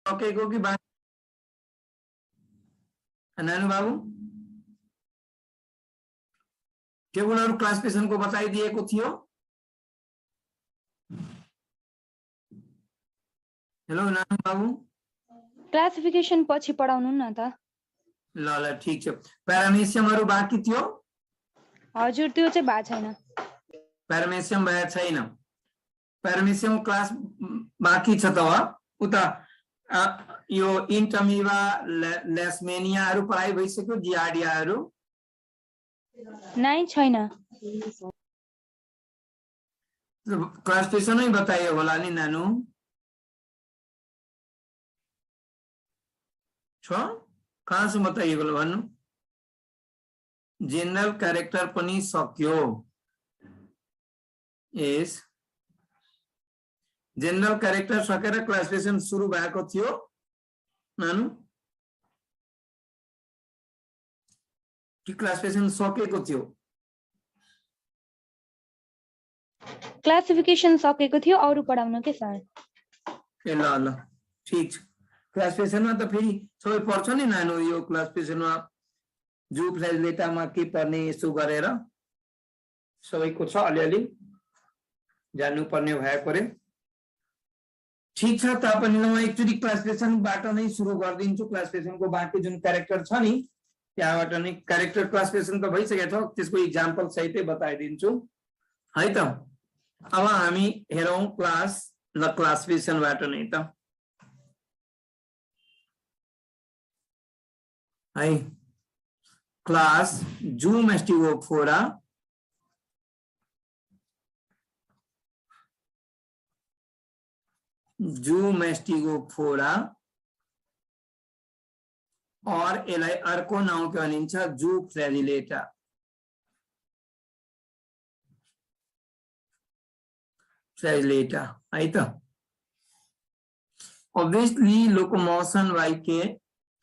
सकेको कि बाँकी नानु बाबु टेबलहरु क्लासिफिकेसन को बताइदिएको थियो। हेलो नानु बाबु क्लासिफिकेसन पछि पढाउनु न त। ल ल ठीक छ। प्यारामेसियमहरु बाँकी थियो? हजुर त्यो चाहिँ भएको छैन। प्यारामेसियम भएको छैन। प्यारामेसियम क्लास बाँकी छ त उता यो इन्टमिबा लेसमेनियाहरु पढाइ भइसक्यो? जियार्डियाहरु नै छैन। क्लासिफिकेसनै बताइयो होला नि नानु? छ कहाँ से बताइएको होला भन्नु? जेनरल क्यारेक्टर पनि सक्यो। यस जेनरल क्यारेक्टर सकेर क्लासिफिकेसन सुरु भएको थियो नानु कि क्लासिफिकेसन सकेको थियो? क्लासिफिकेसन सकेको थियो, अरु पढाउनु के सर? ए ल ल ठीक छ। क्लासिफिकेसनमा त फेरि सबै पर्छ नि नानु। यो क्लासिफिकेसनमा जु फ्ल्याजिलेटामा के पर्ने यसो गरेर सबैको छ, अलिअलि जान्नुपर्ने भएको रे। ठीक छ तापनि म एकचोटि क्लासिफिकेसनबाट नै सुरु गरिदिन्छु। क्लासिफिकेसनको बाँकी जुन क्यारेक्टर छ नि त्यहाँबाट नै क्यारेक्टर क्लासिफिकेसन त भइसकेको छ, त्यसको इक्जाम्पल सहितै बताइदिन्छु है त। अब हामी हेरौं क्लास ल क्लासिफिकेसनबाट नै त है। क्लास जुमेस्टिगोफोरा और यसलाई अर्को नाउँ के भनिन्छ जु फ्ल्याजिलेटा। है त। obviously locomotion by के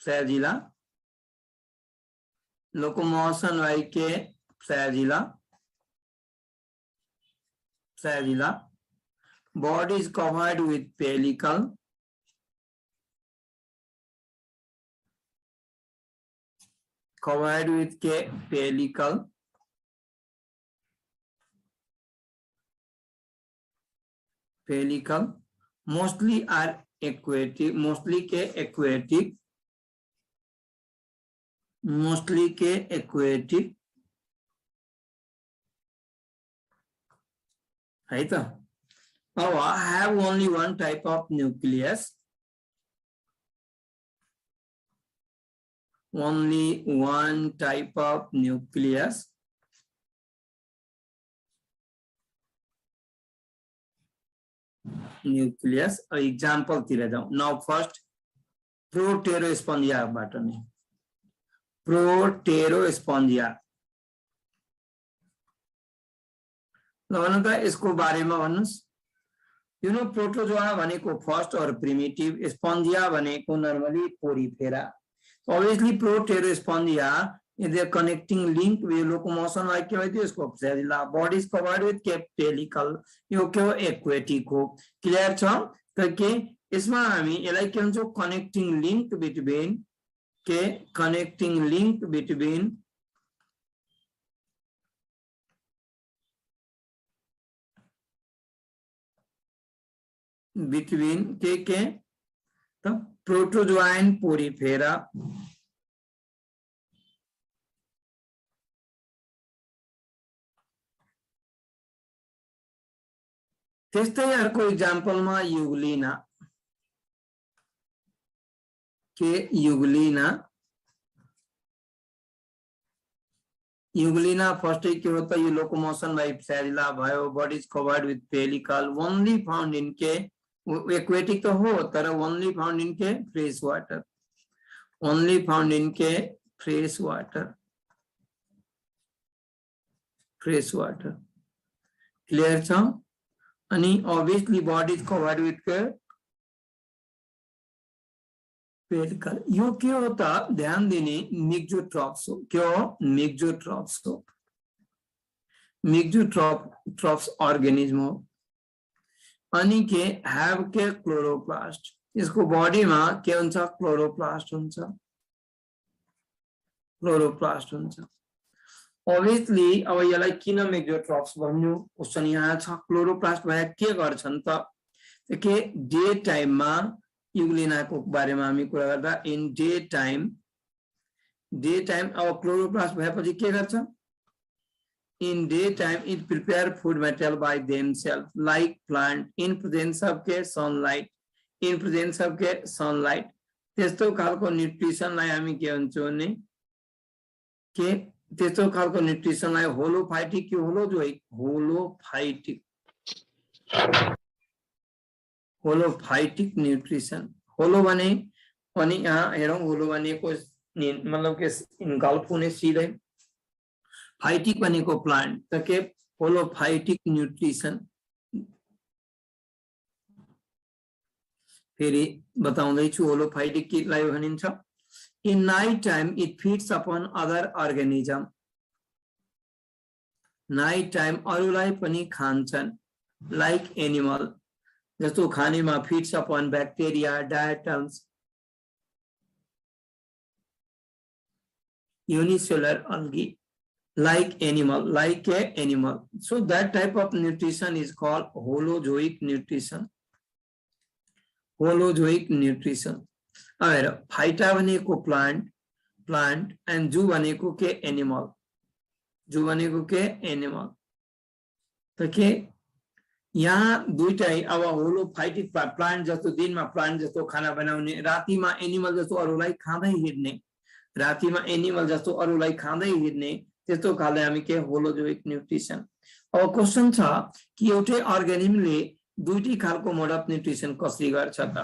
फ्लैजिला, locomotion by के flagella, body is covered with pellicle, के pellicle, mostly are aquatic, mostly के aquatic है त। अब have only one type of nucleus, only one type of nucleus, example तिर जाउँ। नाउ फर्स्ट प्रोटेरोस्पोन्जिया बाट नै प्रोटेरोस्पोन्जिया ल भन्नु त यसको बारेमा भन्नुस्। यु नो प्रोटोजोआ भनेको फर्स्ट और प्रिमिटिभ, स्पोन्जिया भनेको normally Porifera. obviously प्रोटेरोस्पोन्जिया is a connecting link with locomotion like के भाई इसको flagella, body is covered with pellicle, यो के हो aquatic हो। क्लियर छ त के यसमा हामी यसलाई के भन्छौं कनेक्टिङ लिंक बिट्विन के कनेक्टिङ लिंक बिट्विन के त प्रोटोजोआ एन्ड पोरिफेरा। त्यस्तै अर्को इक्जाम्पलमा युग्लिना के युग्लिना फर्स्ट के होता है ये लोकोमोशन बाय फ्लैजिला भयो, body is covered with pellicle, only found in के एक्वेटिक तो हो तर ओनली फाउंड इन के fresh water, only found in के फ्रेश वाटर। क्लियर छ? अनि obviously body is covered with pellicle. यो के होता ध्यान दिने मिक्जोट्रॉप्स हो। क्यों मिक्जोट्रॉप्स हो? मिक्जोट्रॉप्स ऑर्गेनिज्म हो अनि के हैव के क्लोरोप्लास्ट। यसको बडीमा के हुन्छ क्लोरोप्लास्ट हुन्छ obviously अब यसलाई किन मेजोट्रप्स भन्नु क्वेशन यहाँ छ क्लोरोप्लास्ट भए के गर्छन् त के डे टाइममा युग्लिनाको बारेमा हामी कुरा गर्दा इन डे टाइम अब क्लोरोप्लास्ट भएपछि के गर्छ in daytime it prepare food material by themselves like plant in presence of sunlight त्यस्तो खालको न्यूट्रिसनलाई हामी के भन्छौँ भने के त्यस्तो खालको न्यूट्रिसनलाई होलोफाइटिक न्यूट्रिसन होलो भने पनि यहाँ हेरौं होलो भनेको मतलब के इन्गल्फ हुने सिधै फाइटिक भनेको प्लान्ट त के होलोफाइटिक न्यूट्रिसन फेरि बताउँदैछु होलोफाइटिक केलाई भनिन्छ in night time it feeds upon other organism night time अरूलाई पनि खान्छन् लाइक एनिमल जस्तो खानेमा feeds upon bacteria diatoms unicellular algae like animal so that type of nutrition is called holozoic nutrition अरे फाइटा भनेको plant and जू भनेको के animal त के यहाँ दुईटै अब होलोफाइटिक प्लान्ट जस्तो दिनमा प्लान्ट जस्तो खाना बनाउने रातिमा एनिमल जस्तो अरूलाई खाँदै हिड्ने त्यस्तो खाले हामी के होलोजोइक न्यूट्रिसन अब क्वेशन छ कि एउटै अर्गानिजमले दुईटै खालको मोड अफ न्यूट्रिसन कसरी गर्छ त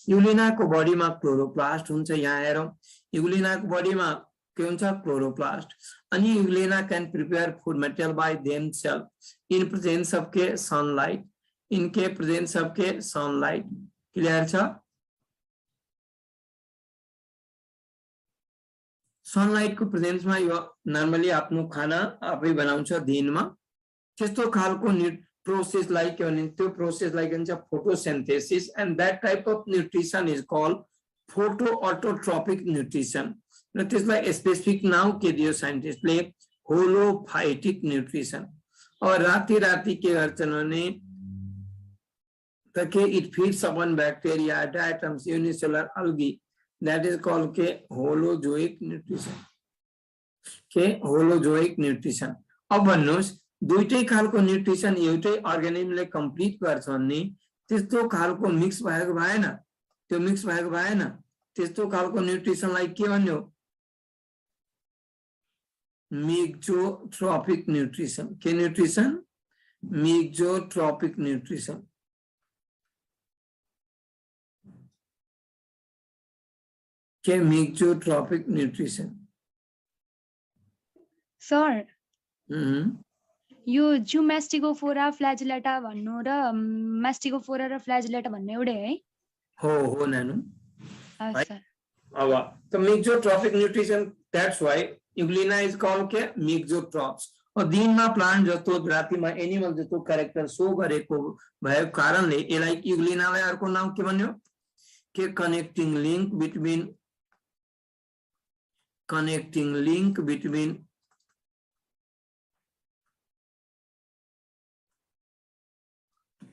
युग्लिनाको बडीमा क्लोरोप्लास्ट हुन्छ यहाँ हेरौं युग्लिनाको बडीमा के हुन्छ क्लोरोप्लास्ट अनि euglena can prepare food material by themselves in presence of के सनलाइट क्लियर छ सनलाइट को प्रेजेन्स में यो नर्मली आफ्नो खाना आफै बनाउँछ दिनमा त्यस्तो खालको प्रोसेस लाइक के भनिन्छ त्यो प्रोसेस लाइक भन्छ photosynthesis and that type of nutrition is called photo autotrophic nutrition र त्यसलाई स्पेसिफिक नाम के दियो साइन्टिस्टले होलोफाइटिक न्यूट्रिशन और राति के गर्छन् भने त के it feeds upon bacteria diatoms unicellular algae that is called के holozoic nutrition अब भन्नुस् दुईटै खालको न्यूट्रिसन एउटै अर्गानिजमले कम्प्लिट गर्छ नि त्यस्तो खालको मिक्स भएको भएन त्यस्तो खालको न्यूट्रिसनलाई के भन्यो मिक्सोट्रोपिक न्यूट्रिसन के न्यूट्रिसन मिक्सोट्रोपिक न्यूट्रिसन के मिक्सोट्रोपिक न्यूट्रिसन सर यो जु मास्टिकोफोरा फ्ल्याजिलेटा भन्नु र मास्टिकोफोरा र फ्ल्याजिलेटा भन्ने एउटै है हो नानु अच्छा अब त mixotrophic nutrition that's why euglena is called के मिक्सोट्रोप्स और दिनमा प्लान्ट जस्तो रातिमा एनिमल जस्तो क्यारेक्टर शो गरेको भएको कारणले यसलाई युग्लिनालाई अर्को नाम के भन्यो के कनेक्टिङ लिंक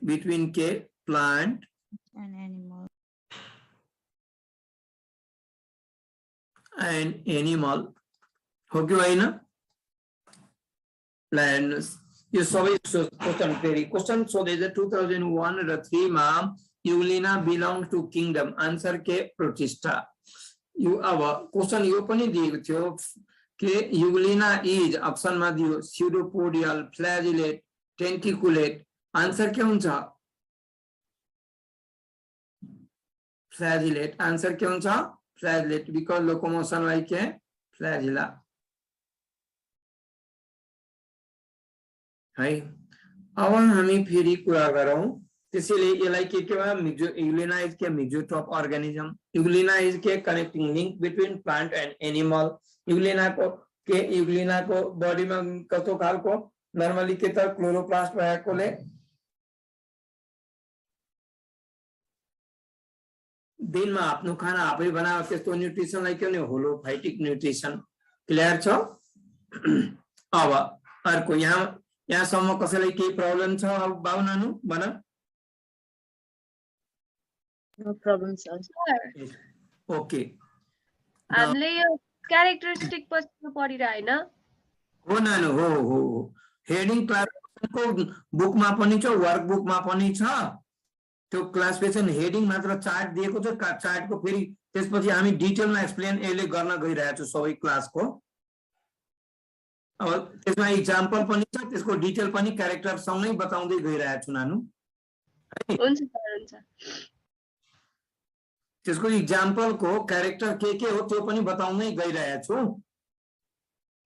between के plant and animal हो कि होइन यो सबै क्वेशन सोधेछ 2001 र 3 मा युग्लिना बिलोंग टू किंगडम आंसर के प्रोटिस्टा यो अब क्वेशन यो पनि दिएको थियो के युग्लिना इज ऑप्शन मा दियो स्यूडोपोडियल फ्ल्याजिलेट टेन्टिकुलेट आंसर के हुन्छ फ्ल्याजिलेट आंसर के हुन्छ फ्ल्याजिलेट बिकज लोकोमोशन लाइक के फ्ल्याजिला है अब हामी फेरि कुरा गरौं त्यसैले यसलाई के भयो युग्लिना इज के मिक्सोट्रोप अर्गानिजम युग्लिना इज के connecting link between plant and animal euglena को बडीमा कस्तो खालको नर्मली के त क्लोरोप्लास्ट भएकोले दिनमा आफ्नो खाना आफै बनायो त्यस्तो न्युट्रिसनलाई के भने होलोफाइटिक न्युट्रिसन। क्लियर छ? अब अर्को यहाँसम्म कसैलाई केही प्रब्लम छ? अब बाउ नानु भन। No problem sir. ओके, हामीले यो क्यारेक्टरिस्टिक पछि पढिरा हैन? हो नानु, हो हो। हेडिङ क्लासिफिकेसनको बुकमा पनि छ, वर्कबुकमा पनि छ। त्यो क्लासिफिकेसन हेडिङ मात्र चार्ट दिएको छ, चार्टको फेरि त्यसपछि हामी डिटेलमा एक्सप्लेन यसले गर्न गइरहेको छु सबै क्लासको। अब त्यसमा इक्जाम्पल पनि छ, त्यसको डिटेल पनि क्यारेक्टरसँगै बताउँदै गइरहेको छु नानु। हुन्छ सर, हुन्छ। त्यसको इक्जाम्पलको क्यारेक्टर के हो त्यो पनि बताउँदै गइरहेको छु।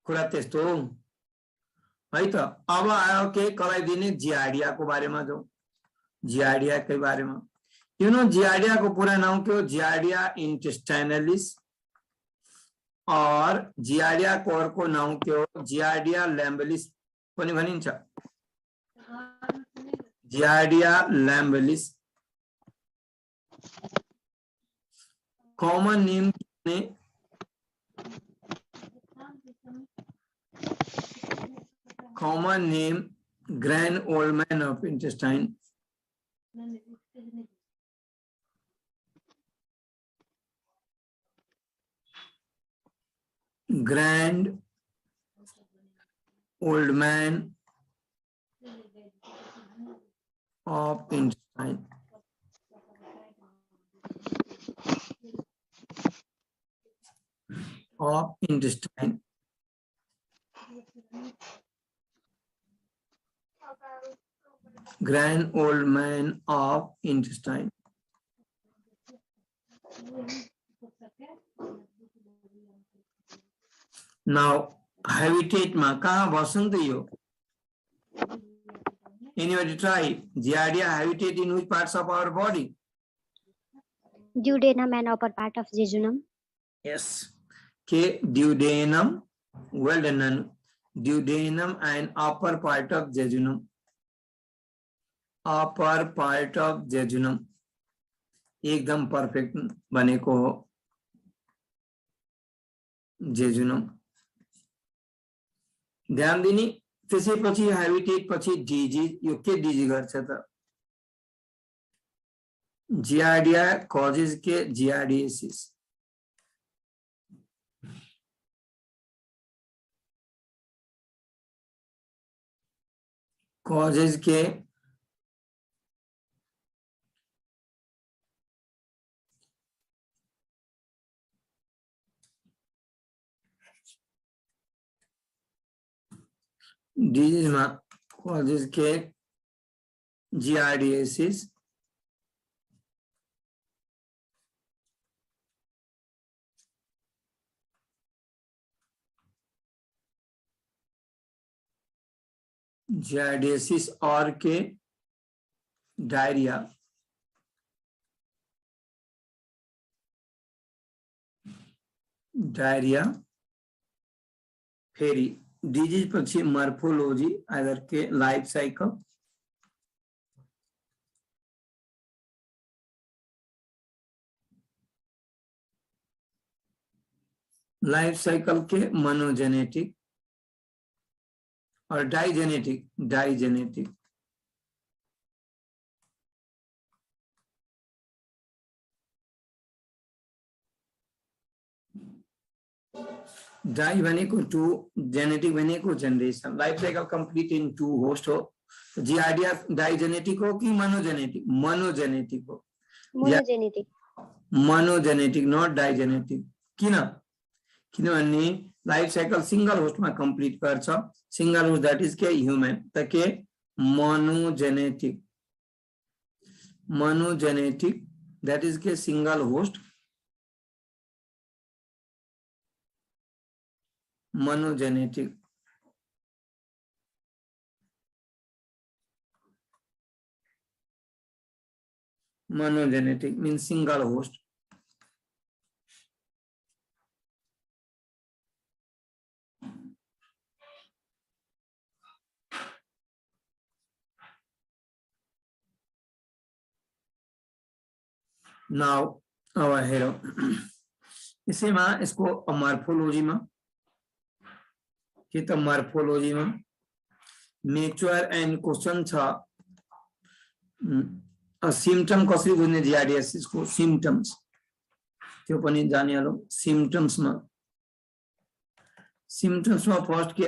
कुरा त्यस्तो हो है त। अब आयो के कराइदिने जियार्डिया को बारेमा जाउँ। जियार्डिया के बारेमा जियार्डिया को पूरा नाम के हो? जियार्डिया इंटेस्टाइनलिस। और जियार्डिया को अर्को नाम के हो? जियार्डिया लैम्बेलिस पनि भनिन्छ। जियार्डिया लैम्बेलिस कॉमन नेम ने common name grand old man of intestine. Grand old man of intestine. Of intestine. Grand old man of intestine. Now, habitat ma kaha बस्छन् त यो? Anybody try? Giardia habitat in which parts of our body? Duodenum and upper part of jejunum. Yes. Okay, duodenum. Well done. Duodenum and upper part of jejunum. Upper part of jejunum. एकदम perfect बनेको हो jejunum. ध्यान दिने। त्यसैपछि habitat पछि disease. यो के disease गर्छ त? जियार्डिया कॉजेज के जियार्डिएसिस। कॉजेज के डिजीज में कॉजेज के जियार्डिएसिस। जियार्डिएसिस और के डायरिया। डायरिया फेरी डिजीज पछि मॉर्फोलॉजी आइदर के लाइफ साइकिल। लाइफ साइकिल के मनोजेनेटिक और डाइजेनेटिक। डाइजेनेटिक डाइ भनेको टू, जेनेटिक भनेको generation. Life cycle complete in two host हो। जियार्डिया डाइजेनेटिक हो कि मनोजेनेटिक? मनोजेनेटिक हो। Monogenetic. Monogenetic not digenetic. किनभने लाइफ साइकिल सिंगल होस्ट में कंप्लीट गर्छ। सिंगल होस्ट दैट इज के ह्यूमन त के मोनोजेनेटिक। मोनोजेनेटिक दैट इज के single host. Monogenetic monogenetic means single host. Now अब हेरौँ यसैमा यसको मर्फोलोजीमा के त मर्फोलोजीमा नेचर एन्ड क्वेशन छ सिम्पटम कसरी बुझ्ने जिआरडिएस को सिम्पटम्स त्यो पनि जानिहालौँ सिम्पटम्समा फर्स्ट के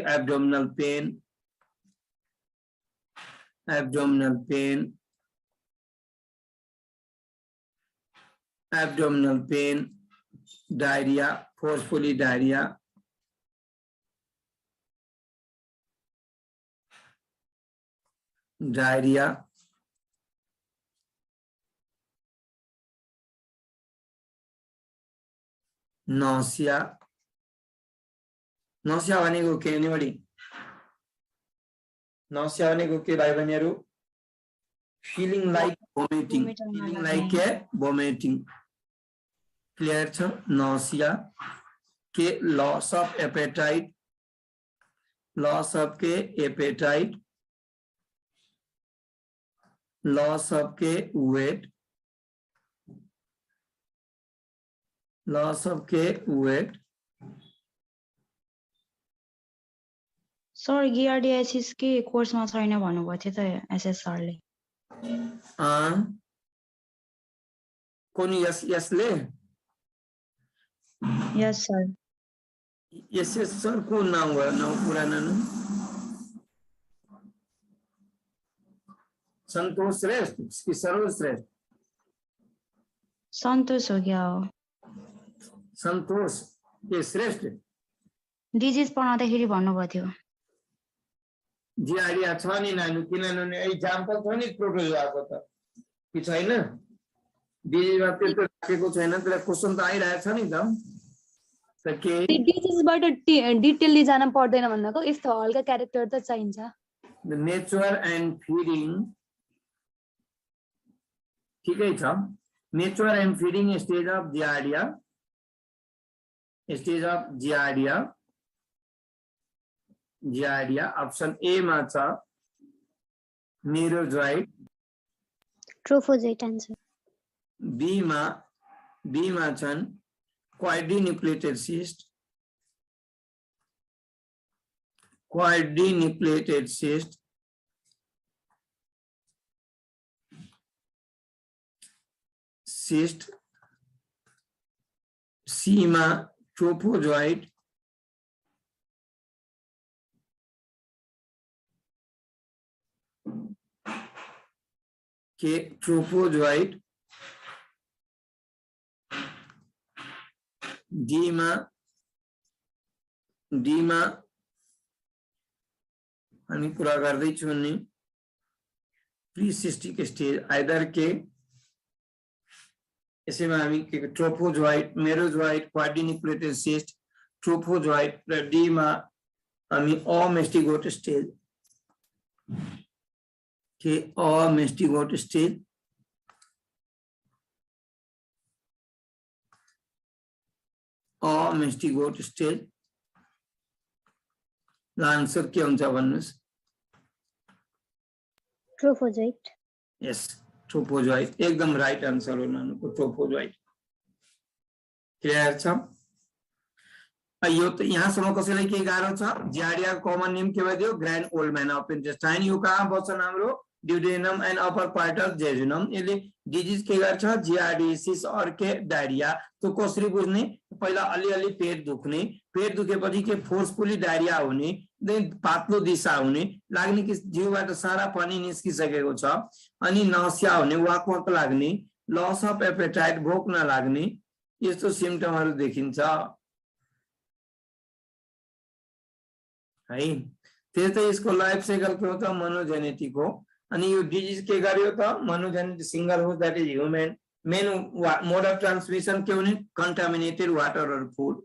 abdominal pain diarrhoea forcefully diarrhoea nausea भनेको के निवडी नौसिया भनेको के भाइ बहिनीहरु फीलिङ लाइक vomiting क्लियर छ नौसिया के loss of appetite loss of के वेट सर गिआरडिएसिस के कोर्समा छैन भन्नुभएको थियो त एसएस सरले कोनी यसले यस सर यस सर को नाम हो नाम पुराना नाम संतोष श्रेष्ठ कि सरोज श्रेष्ठ सन्तोष हो क्या हो संतोष के श्रेष्ठ डिजिज पढाउँदाखेरि भन्नुभएको थियो जी आइडिया छ नि नानु किनभने एक्जाम्पल छ नि प्रोटोजोआको त कि छैन डिजिजमा त्यस्तो राखेको छैन तर क्वेशन त आइरहेछ नि त के डिजिजबाट डिटेलली जान पर्दैन भन्नको यस्तो हल्का क्यारेक्टर त चाहिन्छ नेचर एन्ड फिडिङ ठिकै छ nature and feeding stage of giardia option A मा छ मेरोजोइड ट्रोफोजोइट आन्सर बी मा छन् क्वाड्रिन्युक्लिएटेड सिस्ट सी मा ट्रोफोजोइड के ट्रोफोजोइड डी मा हामी कुरा गर्दैछौँ नि प्रीसिस्टिक स्टेज आइदर के यसैमा हामी के ट्रोफोजोइड मेरोजोइड क्वाड्रिन्युक्लिएटेड सिस्ट ट्रोफोजोइड र डी मा हामी अमेस्टिगोट स्टेज के अमेस्टिगोट स्टेज आन्सर के हुन्छ भन्नुस् ट्रोफोजोइट यस ट्रोफोजोइड एकदम राइट आन्सर हो नानुको ट्रोफोजोइड क्लियर छ यो त यहाँसम्म कसैलाई के गाह्रो छ जिआरडिया कमन नेम के भइदियो grand old man of intestine यो कहाँ बस्छ हाम्रो duodenum and upper part of jejunum यसले डिजिज के गर्छ जिआरडिएसिस अर्के डायरिया त्यो कसरी बुझ्ने पहिला अलिअलि पेट दुखेपछि के फोर्सफुली डायरिया हुने पातलो दिशा हुने लाग्ने कि जिउबाट सारा पानी निस्किसकेको छ अनि नसिया हुने वाक लाग्ने लस अफ एपेटाइट भोक नलाग्ने यस्तो सिम्पटमहरु देखिन्छ है त्यस्तै यसको लाइफ साइकल के हो त मोनोजेनेटिक हो अनि यो डिजिज के गर्यो त मोनोजेनेटिक सिंगल हो that is human main mode of transmission के हुने कन्टामिनेटेड वाटर और फूड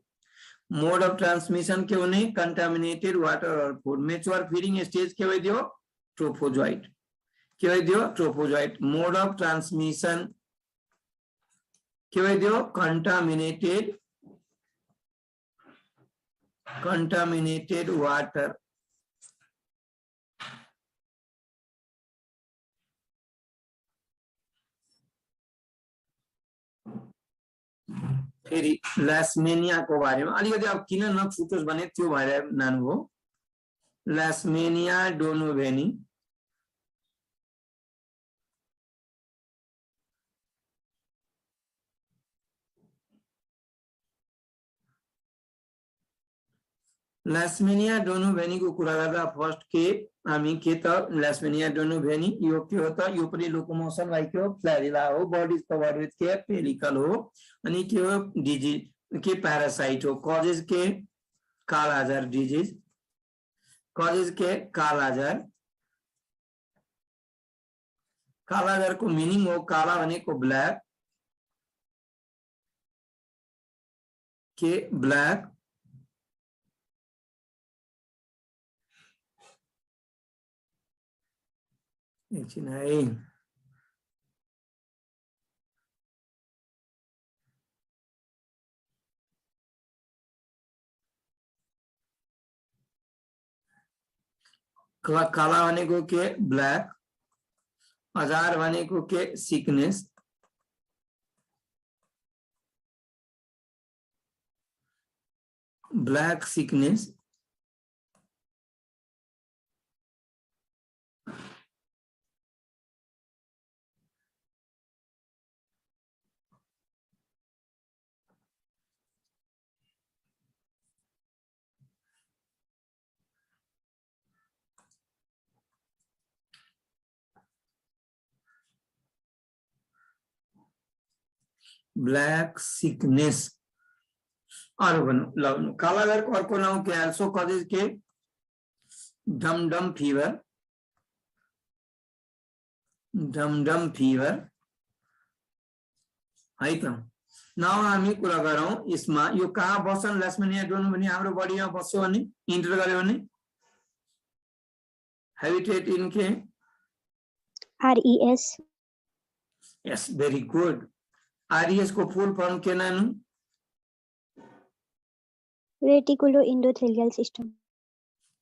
मोड अफ ट्रान्समिशन के हुने कन्टामिनेटेड वाटर और फूड मेच्योर फीडिंग स्टेज के भइदियो ट्रोफोजोइट के भइदियो ट्रोफोजोइट मोड अफ ट्रान्समिशन के भइदियो contaminated water फेरि ल्यास्मेनियाको बारेमा अलिकति अब किन नछुटोस् भने त्यो भएर नानु हो ल्यास्मेनिया डोनोभेनी ल्यास्मेनिया डोनोभेनी को कुरा गर्दा फर्स्ट के हामी के त ल्यास्मेनिया डोनोभेनी यो के हो त यो पनि लोकोमोसन लाइक हो फ्ल्यारिला हो बडी इज कभर्ड विथ के पेलिकल हो अनि के हो डिजीज के प्यारासाइट हो कजेज के कालाजार डिजीज कजेज के कालाजार कालाजार को मिनिङ हो काला भनेको ब्ल्याक के ब्ल्याक एकछिन है काला भनेको के ब्ल्याक अजार भनेको के sickness black sickness black sickness और कालाजार को अर्को नाम के अल्सो कजेज के डम डम फीवर है त नाउ हामी कुरा गरौं यसमा यो कहाँ बस्छन् ल्यास्मेनिया डोनोभेनी हाम्रो बडीमा बस्यो भने इन्टर गर्यो भने हैबिटेट इन के RES यस भेरी गुड RES को फुल फर्म के नानु reticuloendothelial system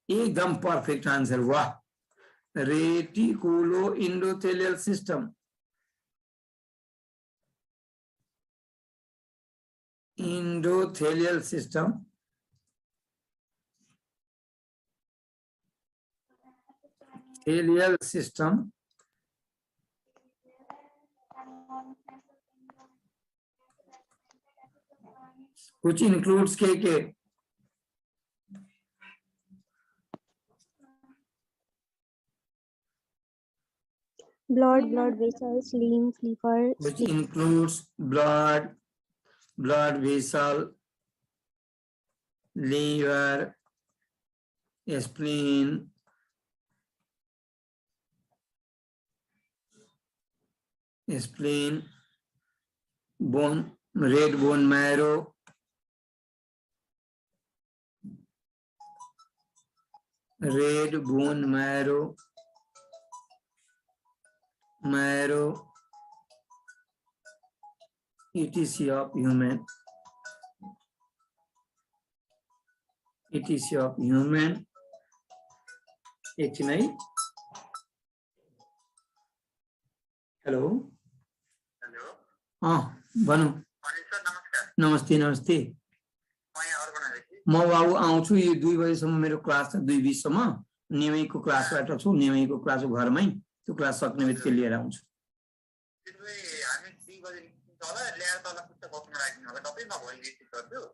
एकदम परफेक्ट आंसर वाह reticuloendothelial system endothelial system thelial system which includes के blood vessels, lymph, liver, which includes blood vessel, liver, spleen, bone, red bone marrow, etc of human, एक नहीं hello हाँ भनौँ नमस्ते म बाबु आउँछु यो 2 बजेसम्म मेरो क्लास छ 2:20 सम्म नेमैको क्लासबाट छु नेमैको क्लास घरमै त्यो क्लास सक्ने बित्तिकै लिएर आउँछु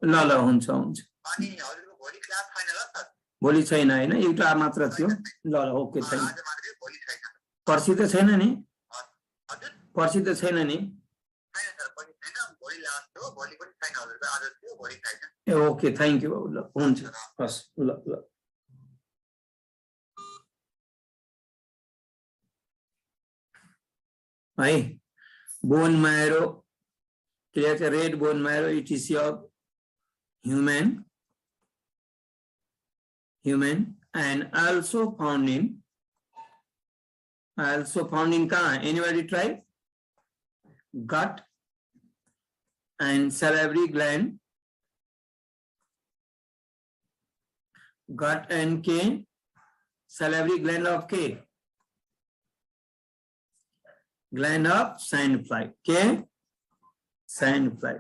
ल हुन्छ भोलि छैन हैन एउटा मात्र थियो ल ओके छैन पर्सि त छैन नि ए ओके थ्यांक यू बाबु ल हुन्छ हस् ल है bone marrow clear red bone marrow etc of human and also found in कहाँ anybody try gut and salivary gland gut and K salivary gland of K gland of sandfly K sandfly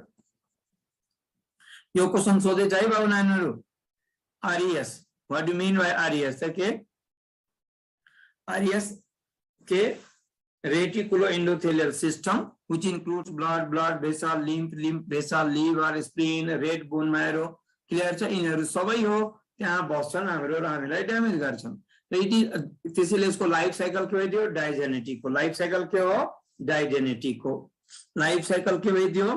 यो question सोधे चाहिँ बाबु नानीहरु RES what do mean by RES के RES के reticulo endothelial system which includes blood vessel lymph vessel liver spleen red bone marrow clear छ यिनीहरु सबै हो त्यहाँ बस्छन् हाम्रो र हामीलाई ड्यामेज गर्छन् त्यसैले यसको लाइफ साइकल के भइदियो डाइजेनेटिक को लाइफ साइकल के हो डाइजेनेटिक को लाइफ साइकल के भइदियो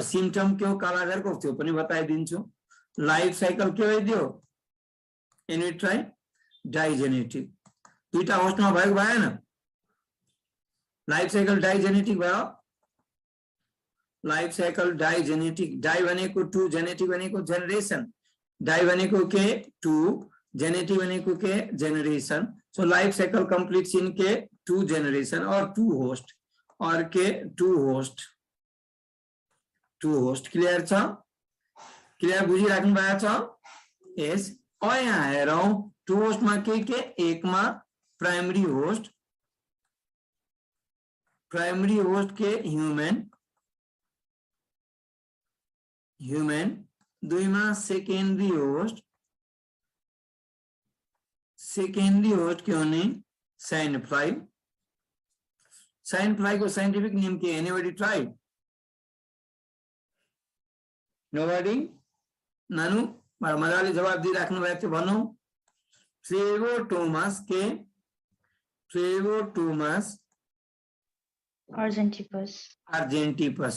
सिम्पटम के हो कालाजार को त्यो पनि बताइदिन्छु लाइफ साइकल के भइदियो एनी ट्राई डाइजेनेटिक दुईटा होस्टमा भएको भएन लाइफ साइकल डाइजेनेटिक भयो लाइफ साइकल डाइजेनेटिक डाइ भनेको टु जेनेटिक भनेको जेनरेसन डाइ भनेको के टु जेनेटिक भनेको के generation so life cycle completes in के टू जेनरेशन और टू होस्ट और के टू होस्ट क्लियर छ क्लियर बुझिराख्नु भएको छ यस यहाँ हेरौं टू होस्ट मा के एक मा प्राइमरी होस्ट के ह्यूमन दुई मा सेकेंडरी होस्ट के होने साइनफ्लाई को साइंटिफिक नेम के एनीबडी ट्राई नोबडी नानु मजाले जवाब दिइराख्नु भएको थियो भनौं फ्लेवोटोमस अर्जेंटिपस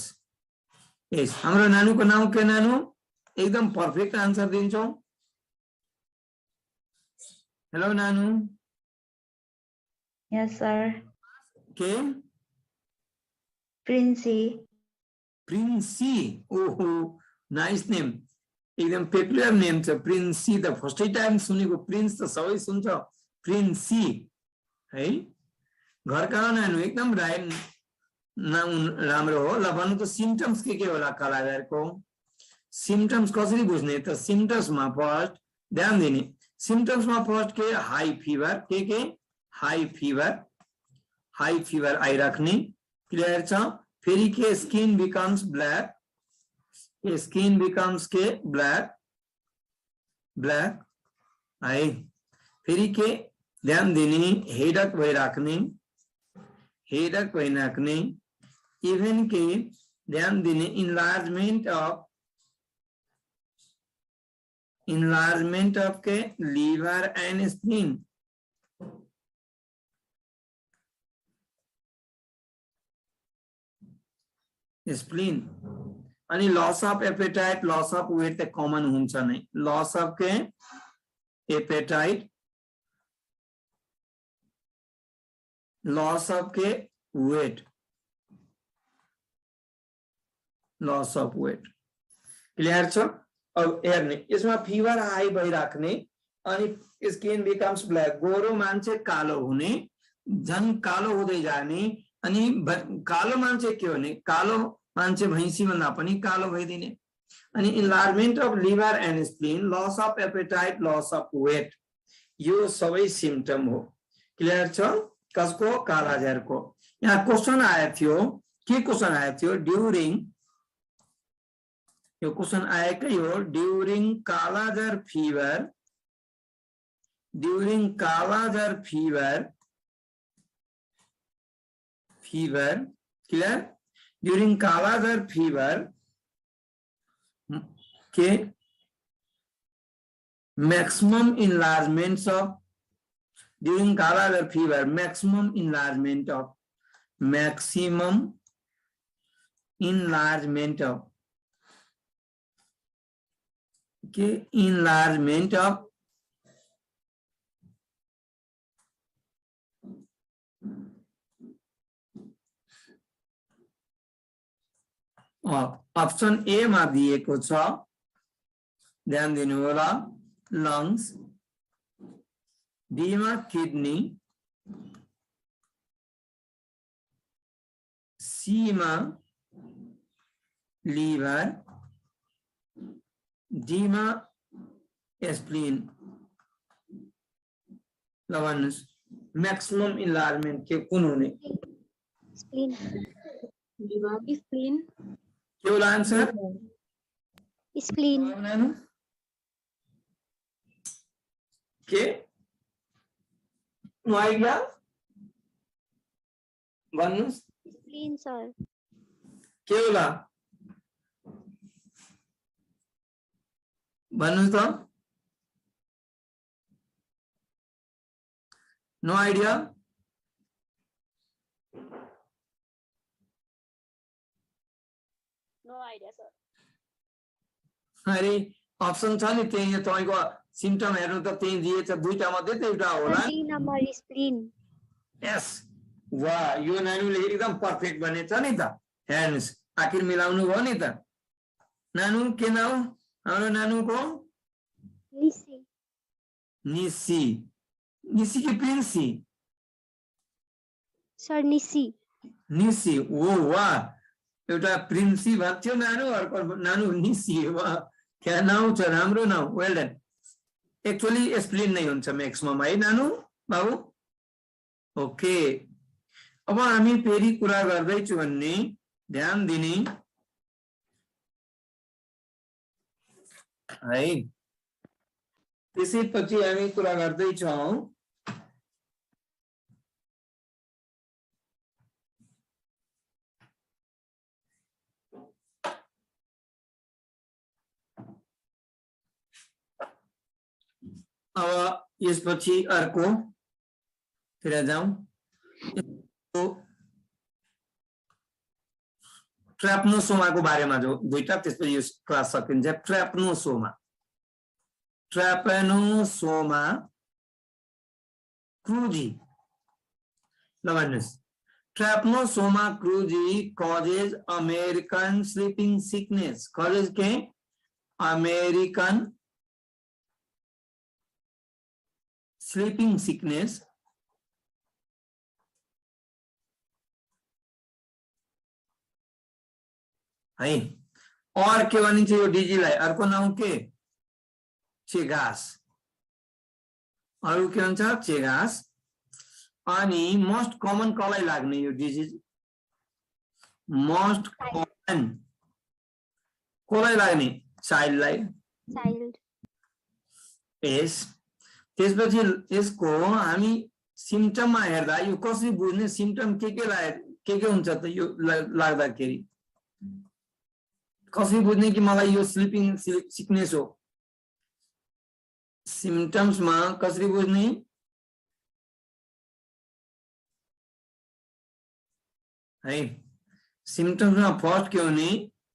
यस हाम्रो नानुको नाम के नानु एकदम पर्फेक्ट आंसर दिन्छौ हेलो नानु Yes, sir. के प्रिन्सी ओहो नाइस नेम एकदम पेकुलर नेम छ प्रिन्सी त फर्स्ट टाइम सुनेको प्रिन्स त सबै सुन्छ प्रिन्सी है घरका नानु एकदम राइट नाम राम्रो हो ल भन्नु त सिम्पटम्स के होला कलाकारको सिम्पटम्स कसरी बुझ्ने त सिम्पटम्स मा फर्स्ट ध्यान दिने सिम्पटम्स मा फर्स्ट के हाई फीवर के हाई फीवर आइराख्ने क्लियर छ फेरि के स्किन बिकम्स ब्लैक के ब्लैक है फेरि के ध्यान दिने हेडक भइराख्ने इवन के ध्यान दिने इन्लार्जमेंट ऑफ के लीवर एंड स्प्लीन अनि loss of appetite loss of weight त कॉमन हुन्छ नै लॉस ऑफ के एपेटाइट लॉस ऑफ के वेट क्लियर छ अब हेर्ने यसमा फीवर हाई भइराख्ने अनि स्किन बिकम्स ब्लैक गोरो मान्छे कालो हुने झन कालो हुँदै जाने अनि कालो मान्छे के हुने कालो मान्छे भैंसी भन्दा पनि कालो भइदिने अनि enlargement of liver and spleen loss of appetite loss of weight यो सबै सिम्पटम हो क्लियर छ कसको कालाजारको यहाँ क्वेशन आएको थियो के क्वेशन आएको थियो ड्यूरिङ यो क्वेशन आएकै हो during kala-azar fever clear during kala-azar fever के maximum enlargements of during kala-azar fever maximum enlargement of option A मा दिएको छ ध्यान दिनु होला लंग्स डी मा किडनी सी मा लिवर डी मा स्प्लीन लवन्स मैक्सिमम इनलार्जमेंट के कुन हुने स्प्लीन के होला आंसर spleen, नानु के नो आइडिया भन्नुस् spleen, sir. के होला भन्नुस् त no idea No idea, sir. अरे अप्सन छ नि त्यही तपाईको सिम्पटम हेर्नु त त्यही दिएछ दुईटा मध्ये त एउटा होला D number is spleen. यस वाह यो नानुले एकदम पर्फेक्ट बनेछ नि त हेर्नुस् आखिर मिलाउनु भयो नि त नानु के नाउ हाम्रो नानुको Nisi. निसी निसी कि प्रिन्सी Sir, Nisi. निसी ओ वाह एउटा प्रिन्सी भन्थ्यो नानु अर्को नानु निसी वाह क्या नाउ छ राम्रो now well done actually spleen नै हुन्छ मैक्सिमम है नानु बाबु ओके अब हामी फेरि कुरा गर्दैछु भन्ने ध्यान दिने है त्यसैपछि हामी कुरा गर्दैछौँ अब यसपछि अर्को तिर जाउँ ट्र्याप्नोसोमाको बारेमा जो दुईटा त्यसपछि यो क्लास सकिन्छ ट्र्याप्नोसोमा क्रुजी ल भन्नुहोस् ट्र्याप्नोसोमा क्रुजी causes American sleeping sickness causes के American sleeping sickness है और के भनिन्छ यो डिजिजलाई अर्को नाम के चेगास अरु के भन्छ चेगास अनि मोस्ट कमन कसलाई लाग्ने यो डिजिज मोस्ट कमन कसलाई लाग्ने चाइल्डलाई Child. यस त्यसपछि यसको हामी सिम्पटममा हेर्दा यो कसरी बुझ्ने सिम्पटम के हुन्छ त यो लाग्दाखेरि कसरी बुझ्ने कि मलाई यो स्लिपिङ सिकनेस हो सिम्पटम्समा कसरी बुझ्ने है सिम्पटम्समा फर्स्ट के हुने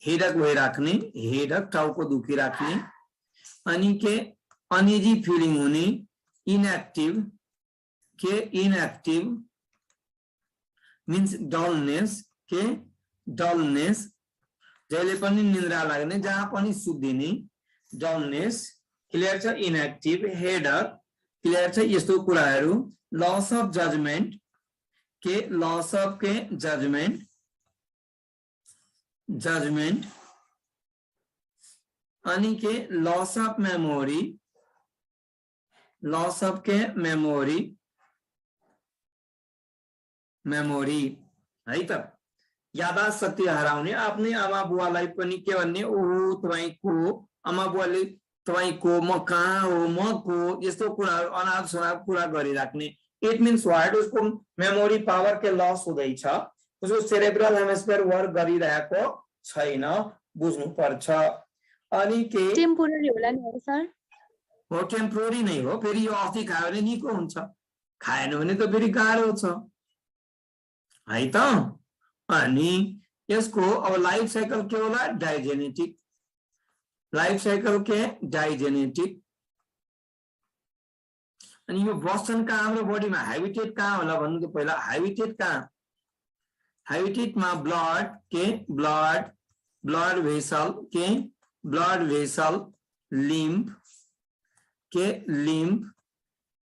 हेडक भइराख्ने हेडक टाउको दुखिराख्ने अनि के अनइजी फिलिङ हुने इनएक्टिभ के इनएक्टिभ मीन्स डलनेस के डलनेस जहिले पनि निन्द्रा लाग्ने जहाँ पनि सुत्दिने डलनेस क्लियर छ इनएक्टिभ हेडक क्लियर छ यस्तो कुराहरू लस अफ जजमेन्ट के लस अफ के जजमेन्ट अनि के loss of memory loss of के मेमोरी है त याददाश्त शक्ति हराउने आफ्नै आमा बुवालाई पनि के भन्ने ओहो तपाईको आमा बुवाले तपाईको म कहाँ हो म को यस्तो कुराहरू अनाप शनाप कुरा गरिराख्ने इट मीन्स व्हाट उसको मेमोरी पावर के लस हुँदैछ उसको सेरेब्रल हेमिस्फियर वर्क गरिरहेको छैन बुझ्नु पर्छ अनि के टेम्पोररी होला नि सर हो टेम्पोररी नै हो फेरि यो अस्ति खायो भने निको हुन्छ खाएन भने त फेरि गाह्रो छ है त अनि यसको अब लाइफ साइकल के होला डाइजेनेटिक लाइफ साइकल के डाइजेनेटिक अनि यो बस्छन् कहाँ हाम्रो बडीमा हाइबिटेट कहाँ होला भन्नु त पहिला हाइबिटेट कहाँ हाइबिटेटमा ब्लड के ब्लड भेसल के ब्लड भेसल लिम्फ के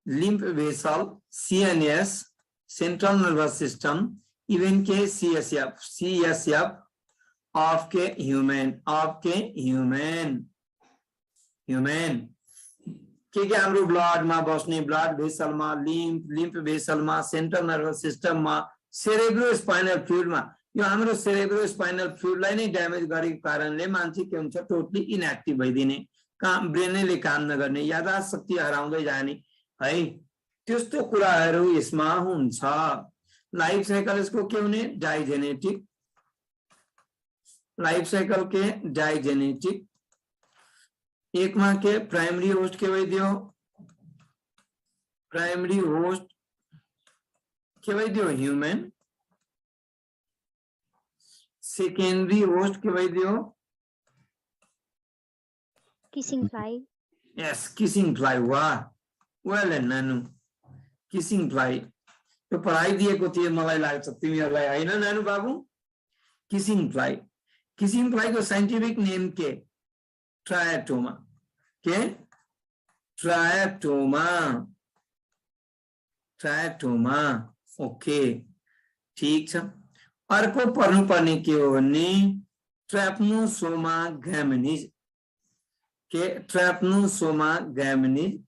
lymph vessel CNS central nervous system even के CSF of के ह्यूमन के हाम्रो ब्लड मा बस्ने ब्लड भेसल मा लिम्फ भेसल मा सेंट्रल नर्वस सिस्टम मा सेरेब्रो स्पाइनल फ्लुइड मा यो हाम्रो सेरेब्रो स्पाइनल फ्लुइडलाई नै ड्यामेज गरेको कारणले मान्छे के हुन्छ टोटली इनएक्टिभ भइदिने, काम ब्रेनले काम नगर्ने, याददाश्त शक्ति हराउँदै जाने है, त्यस्तो कुराहरू यसमा हुन्छ। लाइफ साइकल इसको के हुने डाइजेनेटिक, लाइफ साइकल के डाइजेनेटिक। एक में के प्राइमरी होस्ट के दियो, प्राइमरी होस्ट के दियो ह्यूमन, सेकेंडरी होस्ट के दियो Kissing fly. यस किसिंग फ्लाई। वाह वेल एन्ड नानु, किसिंग फ्लाई तो पढ़ाई दिएको थियो मलाई लाग्छ तिमीहरूलाई हैन नानु बाबु। किसिंग फ्लाई, किसिंग फ्लाई को साइंटिफिक नेम के ट्रायटोमा, के ट्रायटोमा, ट्रायटोमा। ओके ठीक छ। अर्को पढ्नुपर्ने के हो भने ट्राप्नोसोमा ग्यामिनिज, के ट्राप्नोसोमा ग्यामिनिज।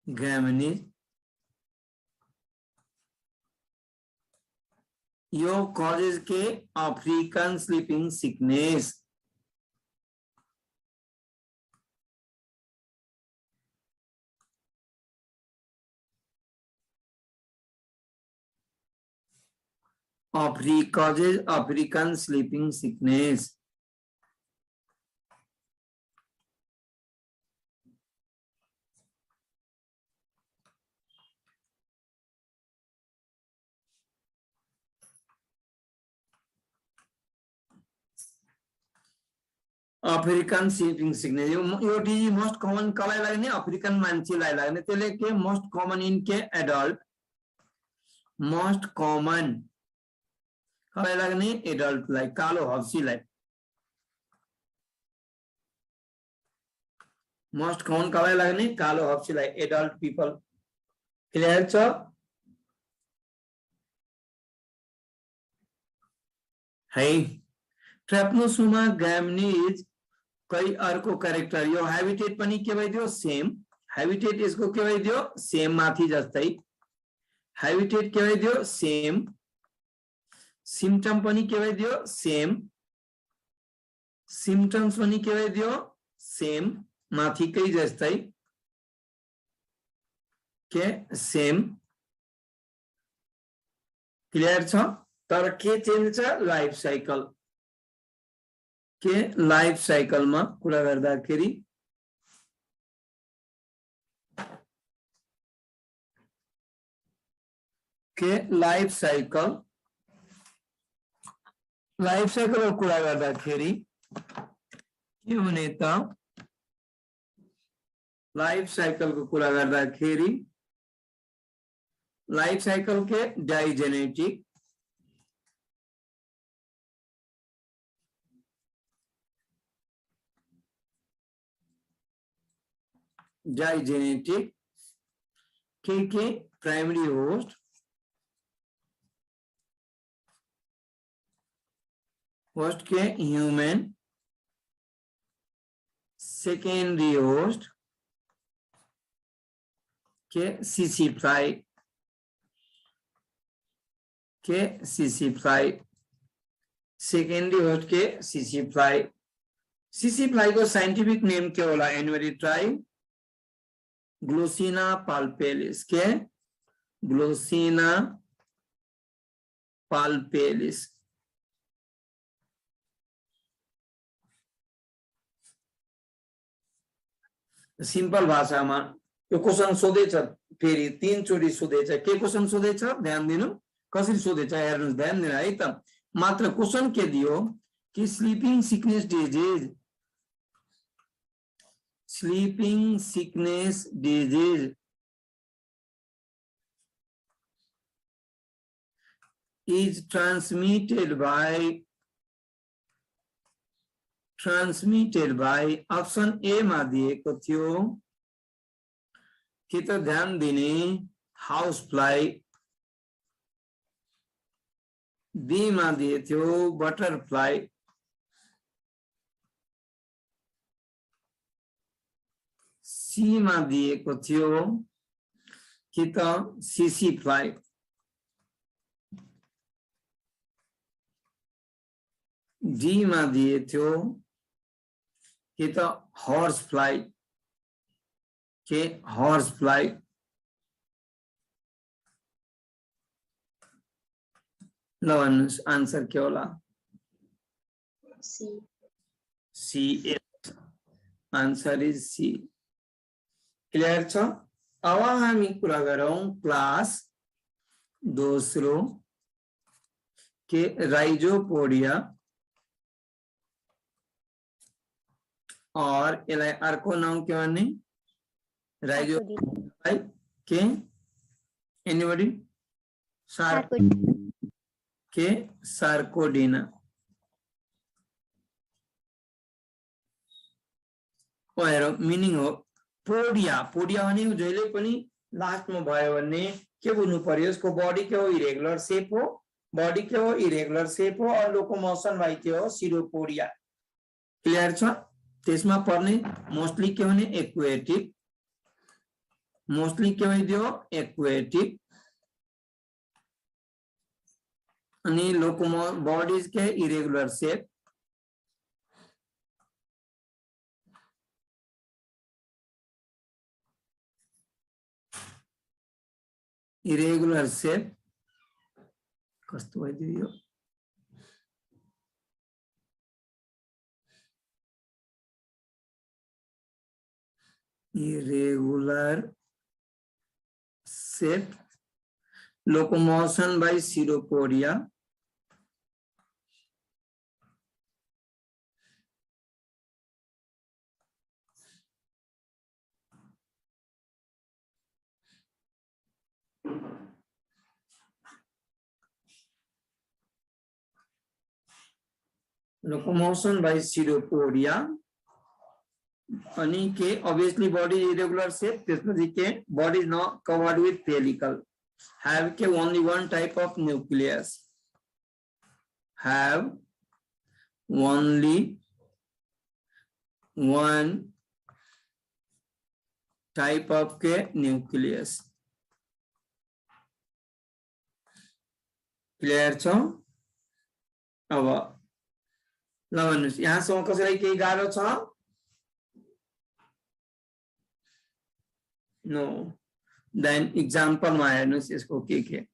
ग्यामिनिज यो कॉजेज के African sleeping sickness. causes African sleeping sickness. African sleeping sickness यो डिजीज मोस्ट कमन कसलाई लाग्ने अफ्रीकन मान्छेलाई लाग्ने, त्यसले के मोस्ट कमन इन के एडल्ट, मोस्ट कमन कसलाई लाग्ने एडल्टलाई, कालो हप्सीलाई। मोस्ट कमन कसलाई लाग्ने कालो हप्सीलाई, एडल्ट पीपल। क्लियर छ है। ट्राप्नोसोमा ग्यामिनिज कई अर्को कैरेक्टर यो हैबिटेट पनि के भइदियो सेम, हैबिटेट यसको के भइदियो सेम माथि जस्तै, हैबिटेट के भइदियो सेम, सिम्पटम पनि के भइदियो सेम, सिम्पटम्स पनि के भइदियो सेम माथिकै जस्तै के सेम। क्लियर छ। तर के चेन्ज छ लाइफ साइकल, के लाइफ साइकल में कुरा गर्दाखेरि के लाइफ साइकल कुरा गर्दाखेरि के हुने त लाइफ साइकल को कुरा गर्दाखेरि लाइफ साइकल के डाइजेनेटिक, डाइजेनेटिक के प्राइमरी होस्ट, होस्ट के ह्यूमन, सेकेंडरी होस्ट के सीसी फ्लाई, के सीसी फ्लाई, सेकेंडरी होस्ट के सीसी फ्लाई। सीसी फ्लाई को साइंटिफिक नेम क्या होला एनुअरी ट्राई ग्लोसिना पाल्पेलिस, के ग्लोसिना पाल्पेलिस। सिंपल भाषा में यो क्वेश्चन सोधेछ, फेरि 3 चोटी सोधेछ। के क्वेश्चन सोधेछ ध्यान दिनु, कसरी सोधेछ हेर्नुस्, ध्यान दिनु है त। मात्र क्वेश्चन के दियो कि sleeping sickness disease, sleeping sickness disease is transmitted by option A मा दिएको थियो कि त ध्यान दिने हाउस फ्लाई, बी मा दिएको थियो बटरफ्लाई, सी मा दिएको थियो कि त सीसी फ्लाई, डी मा दिए थियो कि त हॉर्स फ्लाई, के हॉर्स फ्लाई, ल भन्नुस् आन्सर के होला? C. C, answer is C. Clear छ? अब हामी कुरा गरौं क्लास दोस्रो के राइजोपोडिया और यसलाई अर्को नाम के भन्ने? राइजोपोडिया के एनीबडी? के सार्कोडिना। मिनिङ हो पोडिया, पोडिया भनेको जहिले पनि लास्टमा भयो भने के बुझ्नु पर्यो? यसको बॉडी के हो? इरेगुलर शेप हो, बॉडी के हो? इरेगुलर शेप हो, और लोकोमोशन भाइ के हो? सिरोपोडिया। क्लियर छ? त्यसमा पर्ने मोस्टली के हुने? एक्वेटिक, मोस्टली के भइदियो? एक्वेटिक। अनि लोकोमो बॉडीज के इरेगुलर शेप, इरेगुलर शेप कस्तो भइदियो? Irregular shape, locomotion by pseudopodia, locomotion by pseudopodia, अनि के obviously body is irregular shape, त्यसपछि के body is not covered with pellicle, have के only one type of nucleus, have only one type of के nucleus। Clear छ? अब ल भन्नुस् यहाँसम्म कसैलाई केही गाह्रो छ? नो, देन एक्जाम्पलमा हेर्नुस् यसको के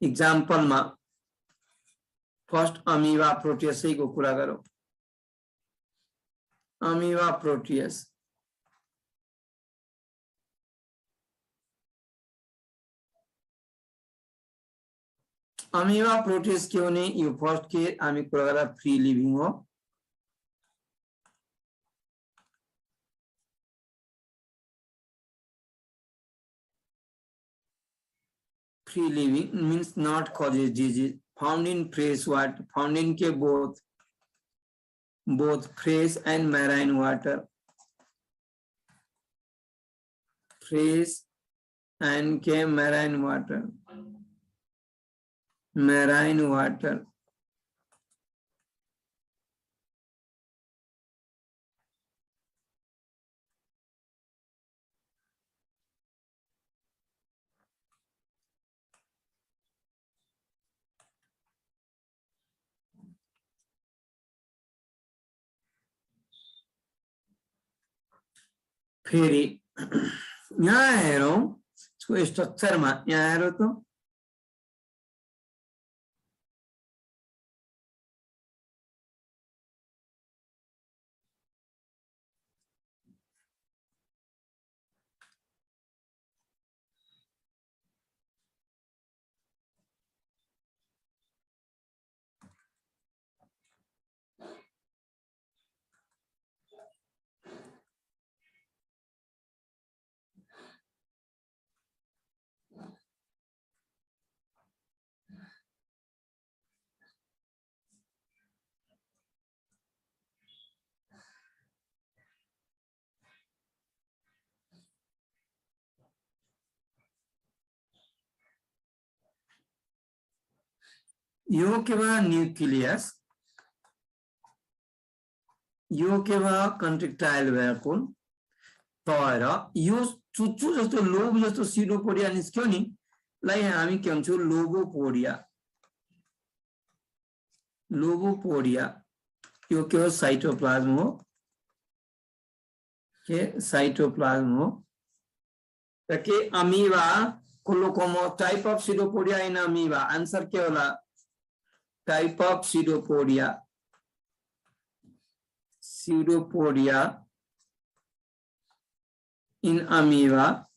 एक्जाम्पलमा फर्स्ट अमीबा प्रोटियसको कुरा गरौँ। अमीबा प्रोटियस, अमीबा प्रोटियस के होने? यो फर्स्ट के हामी कुरा गर्दा फ्री लिभिङ हो। Free living means not causes disease, found in fresh water, found in के both fresh and marine water, fresh and के marine water, marine water। फेरि यहाँ हेरौं इसको स्ट्रक्चरमा, यहाँ हेरौं त यो के भयो न्यूक्लियस, यो के भयो कन्ट्रेक्टाइल भेहिकल, तर यो चुच्चु जस्तो लोभ जस्तो सिडोपोडिया निस्क्यो नि लाई हामी के भन्छौँ लोबोपोडिया लोबोपोडिया यो के हो साइटोप्लाज्म हो के साइटोप्लाज्म हो त के अमीबा कोलोकोमो type of pseudopodia in amoeba answer के होला type of pseudopodia in amoeba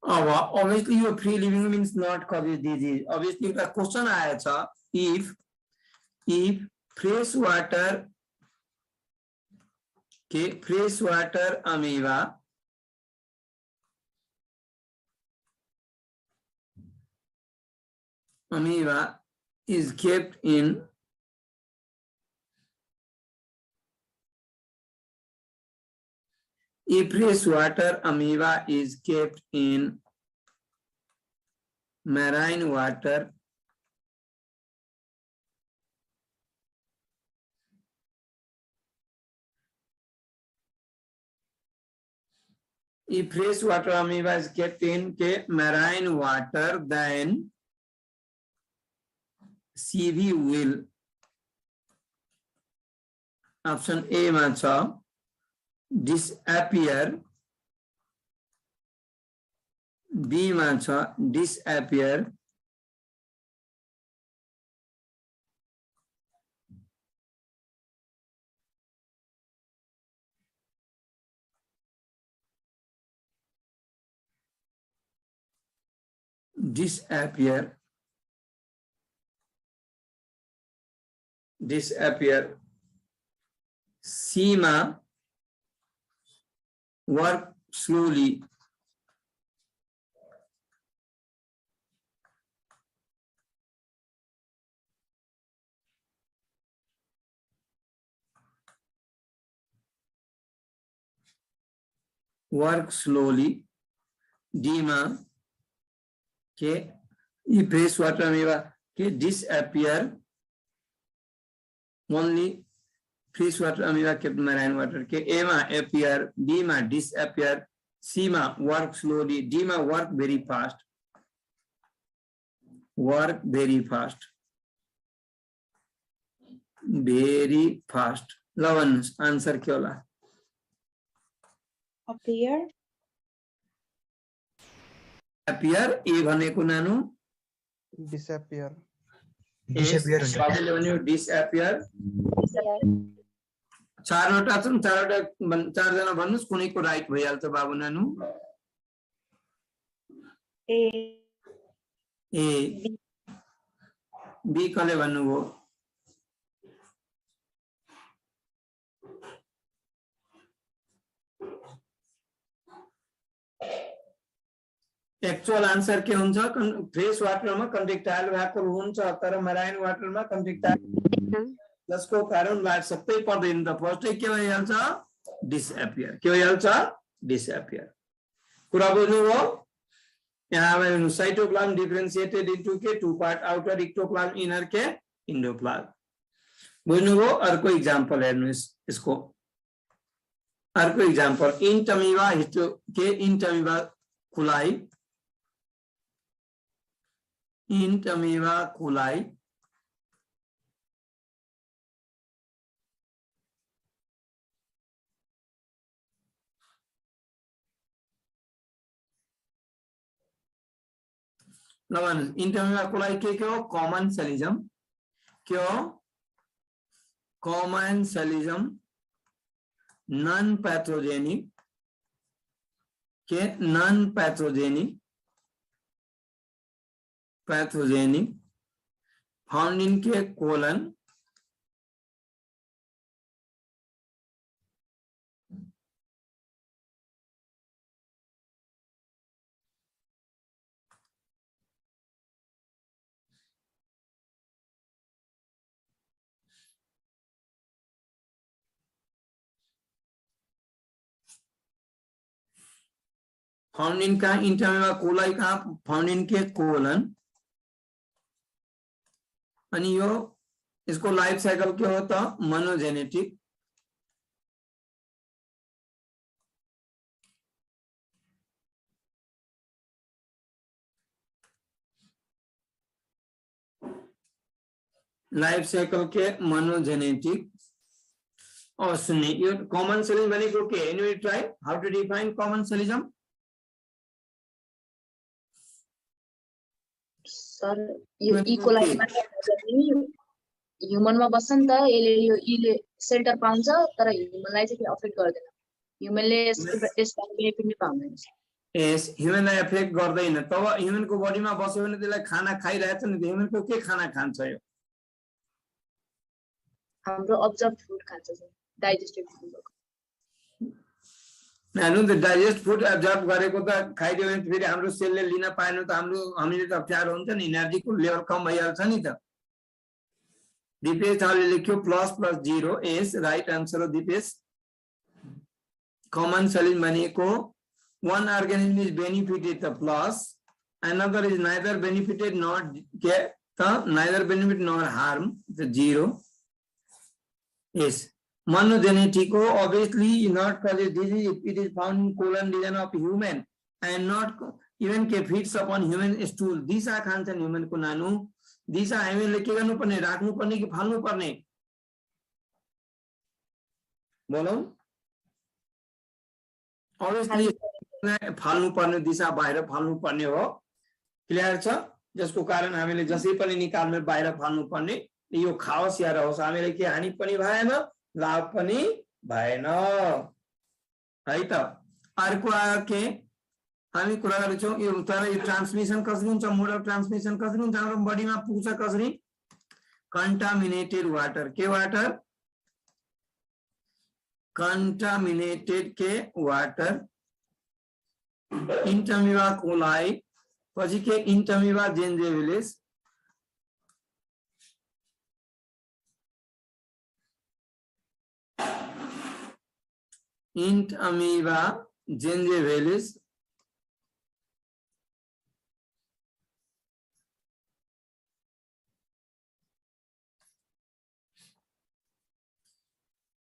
obviously your free living means not causes disease. Obviously the question आया था if fresh water amoeba is kept in if freshwater amoeba is kept in marine water, if freshwater amoeba is kept in marine water, then CV will option A मा छ disappear, B मा छ disappear, C मा work slowly, D मा के if freshwater amoeba के disappear, only freshwater amoeba kept marine water के A मा appear, B मा disappear, C मा work slowly, D मा work very fast, लवन आंसर के होला appear ए भनेको नानु disappear बाबुले भन्यो disappear चारवटा छन् चारजना भन्नुस् कुनैको राइट भइहाल्छ बाबु नानु ए बी कसले भन्नुभयो एक्चुअल आंसर के हुन्छ फ्रेश वाटरमा कन्ट्रेक्टाइल भएको हुन्छ तर मराइन वाटरमा कन्ट्रेक्टाइल जसको कारण वाट सबै पर्दैन त फर्स्टै के भइहाल्छ डिसएपियर कुरा बुझ्नुभयो यहाँ साइटोप्लाज्म डिफरेंशिएटेड इन्टु के two part outer ectoplasm inner के इन्डोप्लाज्म बुझ्नुभयो अर्को एक्जाम्पल हेर्नुस् यसको अर्को एक्जाम्पल इन्टमीबा हिस्टो के इन्टमीबा कुलाई इंटरमीवा कुलाई के हो कॉमन सेलिजम क्यों commensalism non pathogenic found in के कोलन फाउंड इन कहाँ इंटरमीवा कोलाई कहाँ फाउंड इन के कोलन अनि यो इसको लाइफ साइकिल के हो तो मोनोजेनेटिक लाइफ साइकिल के मोनोजेनेटिक और सुनिए ये कॉमन सेलिज्म बने को के anyway try how to define कॉमन सेलिज्म सर यो इकोलाई ह्युमनमा बस्छ नि त यसले सेल्टर पाउँछ तर ह्युमनलाई चाहिँ अफेक्ट गर्दैन ह्युमनले यसबाट बेनिफिट नै पाउँदैन यस ह्युमनलाई अफेक्ट गर्दैन तब ह्युमनको बडीमा बस्यो भने त्यसलाई खाना खाइरहेछ नि ह्युमनको के खाना खान्छ यो हाम्रो अब्जर्भ फुड खान्छ सर डाइजेस्टेड फुड नानु द डाइजेस्ट फुड अब्जर्भ गरेको त खाइदियो भने फेरि हाम्रो सेलले लिन पाएन त हामीले त अप्ठ्यारो हुन्छ नि एनर्जीको लेभल कम भइहाल्छ नि त दिपेश सरले लेख्यो ++0 एस राइट आन्सर हो दिपेश कमन सेलिज्म भनेको one organism is benefited the plus another is neither benefited nor neither benefit nor harm the 0 yes monogenetic obviously not causes disease if it is found in colon region of human and not even feeds upon human stool दिशा खान्छन् human को नानु दिशा हामीले के गर्नु पर्ने राख्नु पर्ने कि फाल्नु पर्ने बोलौ obviously फाल्नु पर्ने दिशा बाहिर फाल्नु पर्ने हो क्लियर छ जसको कारण हामीले जसै पनि निकाल्ने बाहिर फाल्नु पर्ने यो खाओस् या रहोस् हामीले के हानि पनि भएन लाभ पनि भएन है त अर्को आयो के हामी कुरा गर्छौं यो तर यो ट्रान्समिसन कसरी हुन्छ मोड अफ ट्रान्समिसन कसरी हुन्छ हाम्रो बडीमा पुग्छ कसरी कन्टामिनेटेड वाटर के वाटर कन्टामिनेटेड के वाटर इंटरमीवा कोलाई पछि के इंटरमीवा जेन्जेविलिस इंटरमीवा जेन्जेविलिस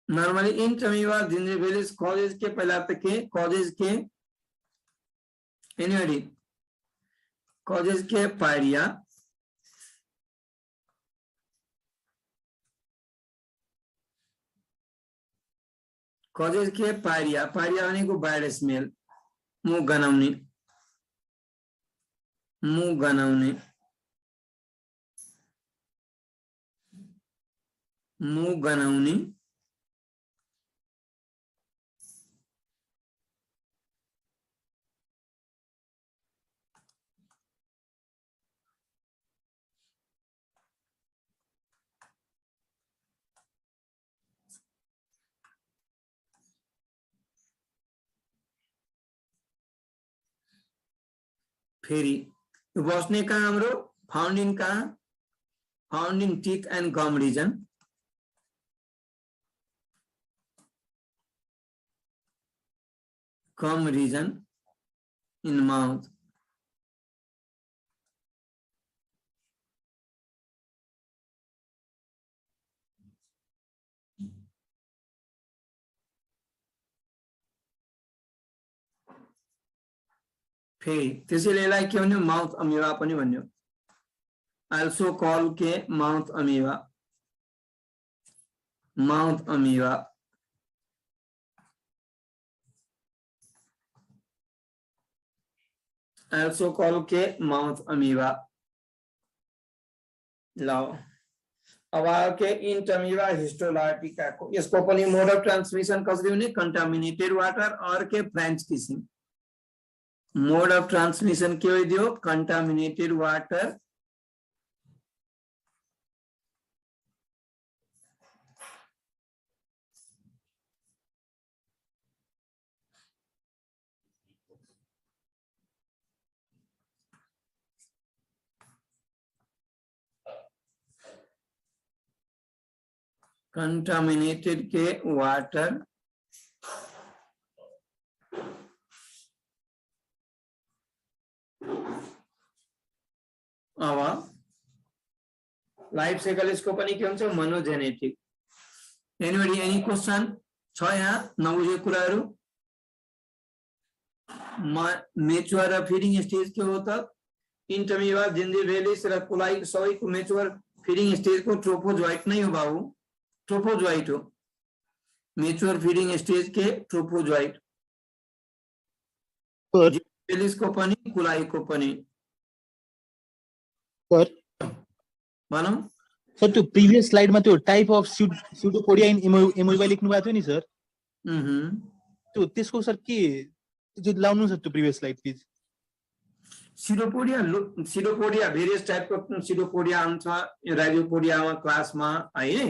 नॉर्मली इंटरमीवा जेन्जेविलिस कॉजेज के पहला तक के कॉजेज के anybody causes के पायरिया causes के पायरिया पायरिया भनेको बैड स्मेल मुख गनाउने फेरि बस्ने कहाँ हाम्रो फाउन्ड इन कहाँ found in teeth and gum region in mouth फेरि त्यसैले यसलाई के भन्यो माउथ अमीबा पनि भन्यो also call के माउथ अमीबा also call के माउथ अमीबा लाओ अब आयो के इंटरमीवा हिस्टोलार्टिका को यसको पनि मोड अफ ट्रान्समिसन कसरी हुने कन्टामिनेटेड वाटर और के French kissing mode of transmission के दियो कंटामिनेटेड वाटर कंटामिनेटेड के वाटर अब लाइफ साइकल इसको पनि के हुन्छ मोनोजेनेटिक एनीबडी एनी क्वेशन छ यहाँ नबुझेको कुराहरू मेच्योर र फिडिङ स्टेज के हो त इन्टरमिवा जिन्जिभेलिस र कुलाई सबैको मेच्योर फिडिङ स्टेजको ट्रोपोजोइट नै हो बाबु ट्रोपोजोइट हो मेच्योर फिडिङ स्टेज के ट्रोपोजोइट जिन्जिभेलिसको पनि कुलाईको पनि सर भनौँ सर त्यो प्रिभियस स्लाइडमा त्यो टाइप अफ स्युडोपोडिया इन एमोइबा लेख्नु भएको थियो नि सर त्यो त्यसको सर के जो लाउनु सर त्यो प्रिभियस स्लाइड प्लिज सिडोपोडिया भेरियस टाइपको सिडोपोडिया हुन्छ राइजोपोडियामा क्लासमा है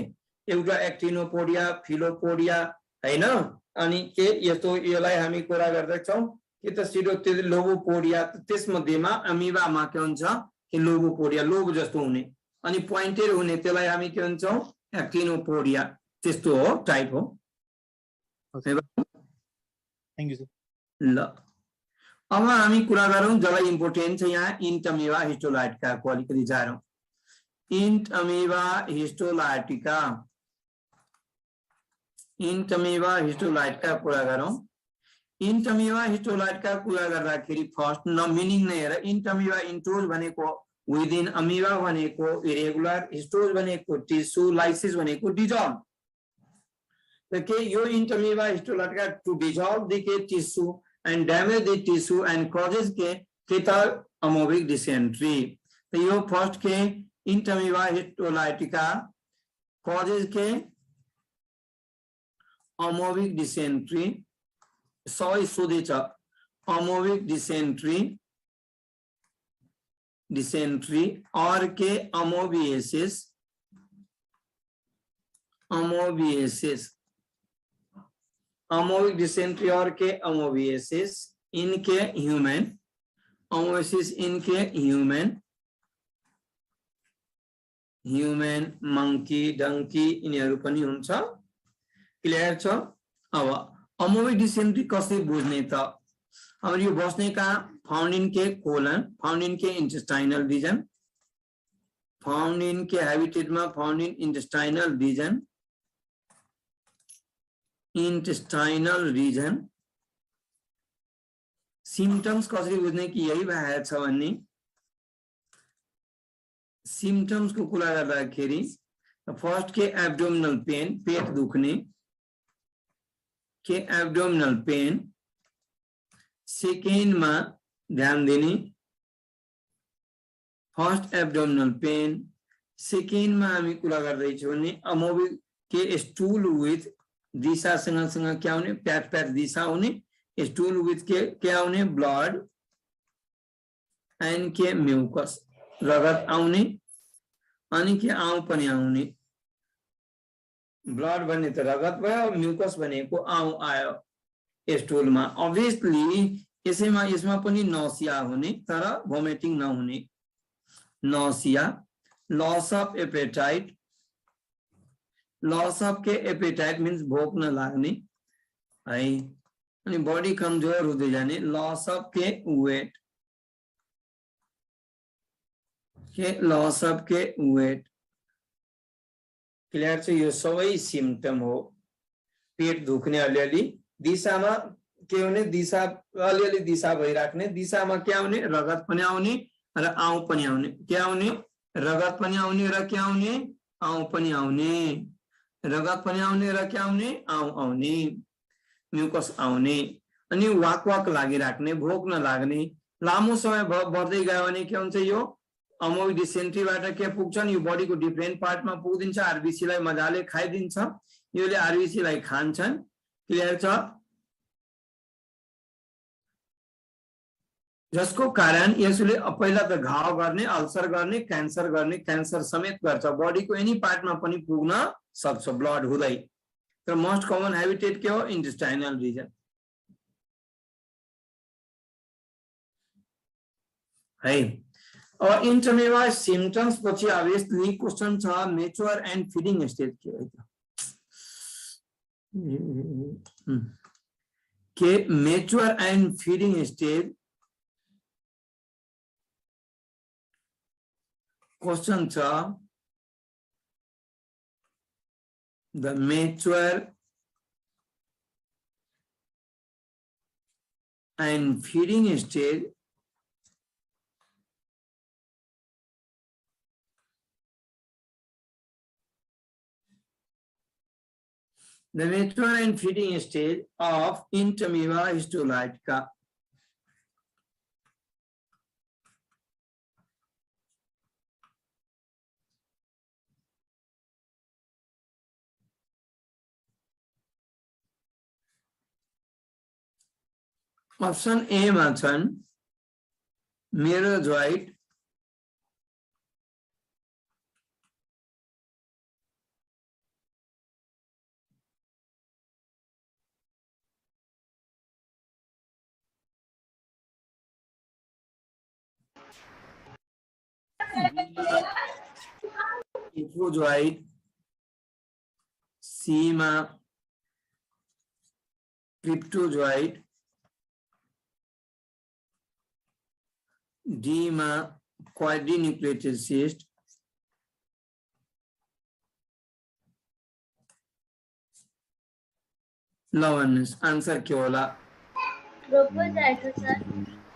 एउटा एक्टिनोपोडिया फिलोपोडिया हैन अनि के यस्तो यसलाई हामी कुरा गर्दैछौँ कि त लोबोपोडिया त्यसमध्येमा अमिबामा के हुन्छ कि लोबोपोडिया लोब जस्तो हुने अनि पोइन्टेड हुने त्यसलाई हामी के भन्छौँ एक्टिनोपोडिया त्यस्तो हो टाइप हो थ्यांक यू सर ल अब हामी कुरा गरौँ जसलाई इम्पोर्टेन्ट छ यहाँ इन्टअमिबा हिस्टोलाइटिका को अलिकति जारौँ इन्टअमिबा हिस्टोलाइटिका कुरा गरौँ इन्टअमिबा हिस्टोलाइटिका कुरा गर्दाखेरि फर्स्ट न मिनिङ नै हेर इन्टअमिबा इन्टोज भनेको विदिन अमिबा भनेको इरेगुलर हिस्टोज भनेको टिस्यू लाइसिस भनेको डिजॉल्व त के यो Entamoeba histolytica to dissolve the tissue and damage the tissue and causes fetal amoebic dysentery. तो यो फर्स्ट के इंटअमीबा हिस्टोलाइटिका causes के amoebic dysentery सबै सोधे छ amoebic dysentery और के amoebic dysentery और के amoebiasis इनके ह्यूमन amoebiasis इनके ह्यूमन मंकी डंकी इनीहरू पनि हुन्छ क्लियर छ अब amoebic dysentery कसरी बुझ्ने त अब यो बस्ने कहाँ फाउन्ड इन के कोलन फाउन्ड इन के इंटेस्टाइनल रीजन फाउन्ड इन के हैबिटेट में found in intestinal region intestinal region symptoms कसरी बुझ्ने कि यही भएर छ भन्ने symptoms को कुरा गर्दाखेरि फर्स्ट के एब्डोमिनल पेन पेट दुख्ने के एब्डोमिनल पेन सेकेन्ड मा ध्यान दिने फर्स्ट एब्डोमिनल पेन सेकेन्ड मा हामी कुरा गर्दै छौं नि अमोबिक के स्टूल विथ दिशा सँग क्या होने पैट दिशा होने स्टूल विथ के क्या होने ब्लड एंड के म्यूकस रगत आउने अनि के आउ पनि आउने ब्लड बने तो रगत भयो म्यूकस भनेको आउ आयो स्टूल में ऑब्वियसली इसमें पनि नौसिया होने तर वोमिटिङ नहुने nausea loss of appetite loss of के एपेटाइट मीन्स भोक न लाग्ने है अनि बॉडी कमजोर हुँदै जाने लॉस ऑफ के वेट क्लियर छ यो सबै सिम्पटम हो पेट दुख्ने अलिअलि दिशामा के हुने दिशा अलिअलि दिशा भइराख्ने दिशामा क्या हुने रगत पनि आउने र आउ पनि आउने क्या आउने रगत पनि आउने र क्या आउने आउ पनि आउने रगत पनि आउने र क्या आउने आउ आउने म्यूकस आउने अनि वाक लागिराख्ने भोक नलाग्ने लामो समय बढ्दै गयो भने के हुन्छ यो अमोबिक डिसेन्ट्रीबाट के पुग्छन् यो बडीको डिफरेन्ट पार्टमा पुगिदिन्छ आरबीसी लाई मजाले खाइदिन्छ योले आरबीसी लाई खान्छन् क्लियर छ जसको कारण यसले पहिला त घाउ गर्ने अल्सर गर्ने क्यान्सर समेत गर्छ बडीको एनी पार्टमा पनि पुग्न सक्छ ब्लड हुँदै तर मोस्ट कमन हैबिटेट के हो इन्टेस्टाइनल रिजन है और इंटरमेवा सिम्पटम्स पछि obviously क्वेशन छ मैच्योर एन्ड फीडिंग स्टेज के हो के mature and feeding stage question छ the mature and feeding stage the mature and feeding stage of Entamoeba histolytica. Option A मा छन् मेरोजोइट, इफोजोइट, सी मा क्रिप्टोजोइट, डी मा क्वाड्रिन्युक्लिएटेड सिस्ट, ल भन्नुहोस् आन्सर के होला? ट्रोफोजाइट हो सर।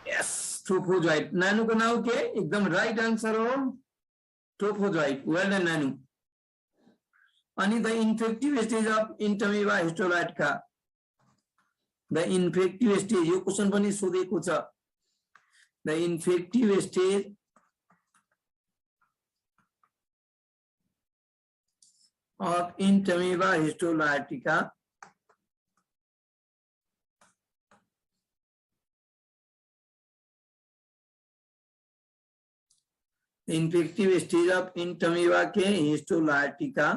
यस, ट्रोफोजोइट। नानुको नाम के? एकदम राइट आन्सर हो ट्रोफोजोइट। वेल डन नानु। अनि the infective stage of Entamoeba histolytica, the infective stage, यो क्वेशन पनि सोधेको छ। The infective stage of Entamoeba histolytica infective stage of Entamoeba के हिस्टोलाइटिका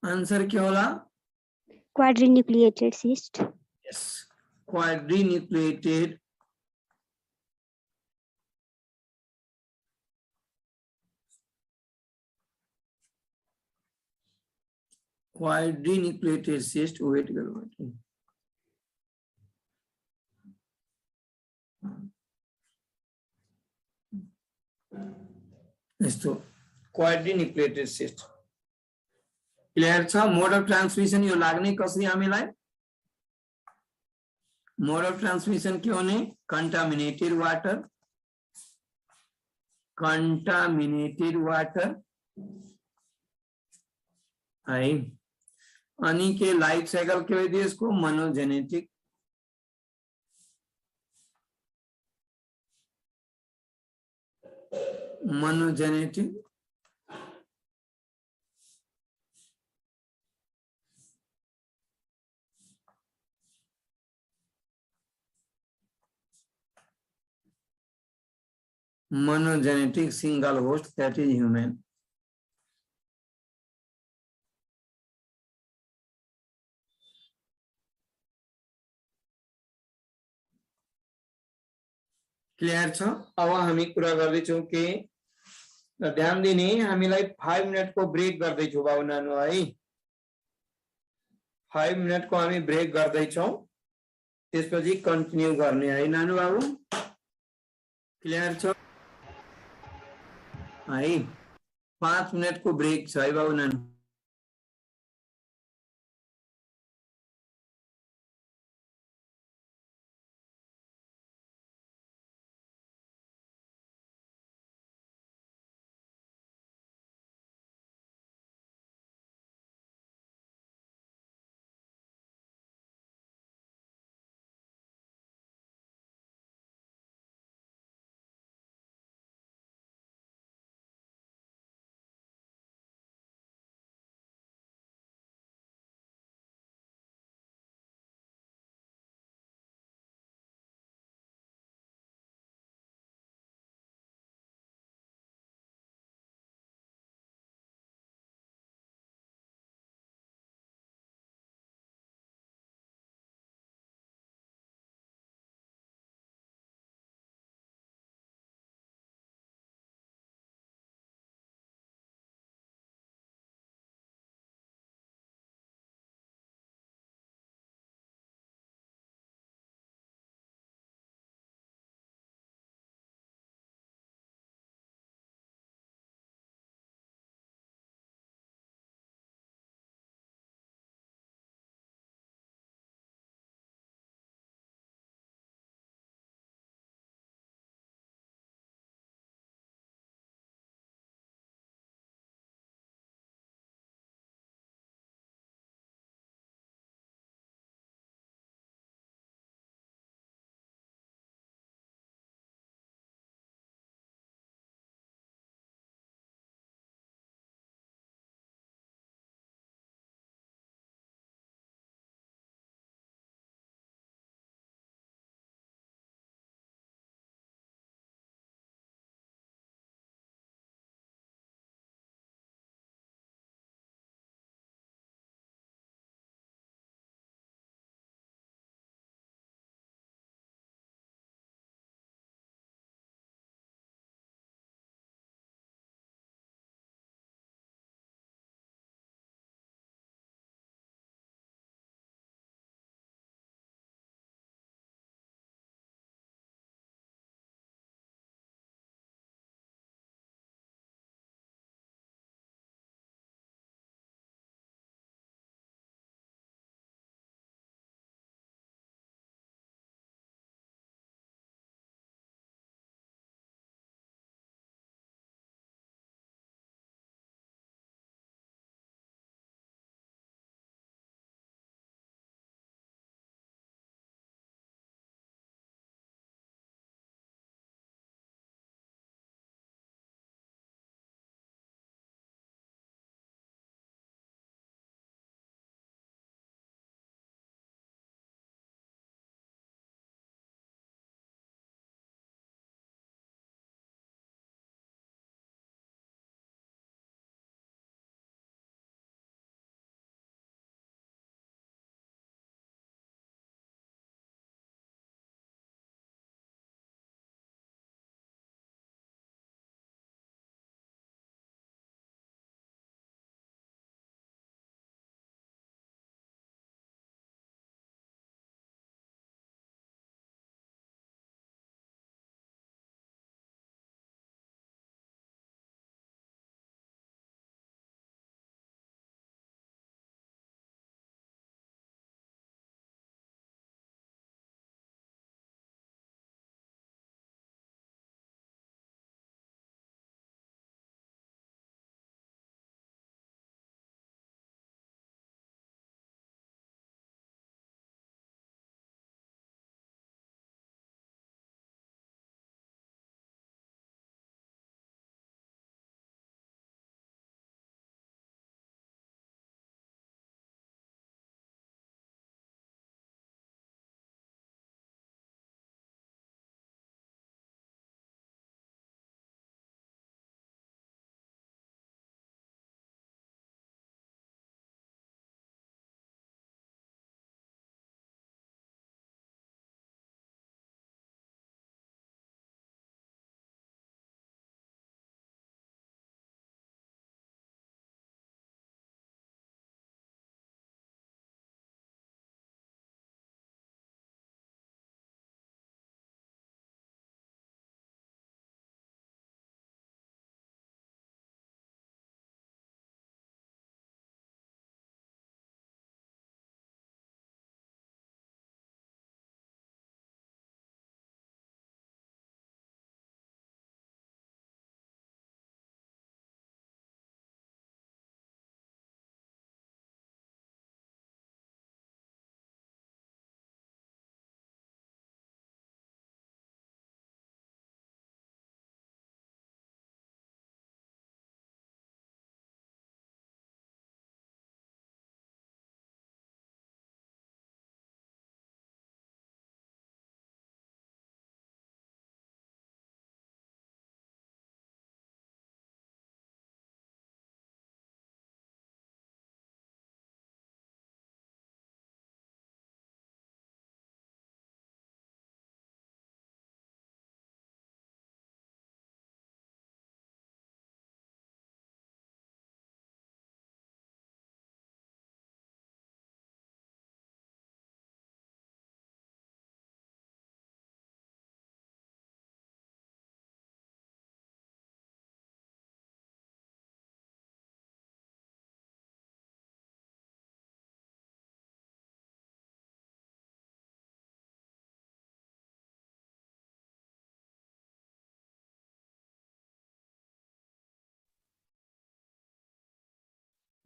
आंसर क्या होला? Quadrinucleated cyst. Yes, quadrinucleated cyst। Wait करो, यस्तो क्वाड्रिन्युक्लिएटेड सिस्ट। क्लियर छ? मोड अफ ट्रान्समिशन यो लाग्ने कसरी हामीलाई? मोड अफ ट्रान्समिशन के होने? कंटामिनेटेड वाटर, कंटामिनेटेड वाटर है। अनि के लाइफ साइकिल के हो यसको? Monogenetic, monogenetic monogenetic single host, that is human। Clear छ? अब हामी कुरा गर्दैछौँ के ध्यान दिने, हामीलाई 5 मिनट को ब्रेक गर्दैछौँ बाबु नानु है। 5 मिनट को हामी ब्रेक गर्दैछौँ, त्यसपछि कन्टिन्यू गर्ने है नानु बाबु। क्लियर छ है? 5 मिनट को ब्रेक छ है बाबु नानु।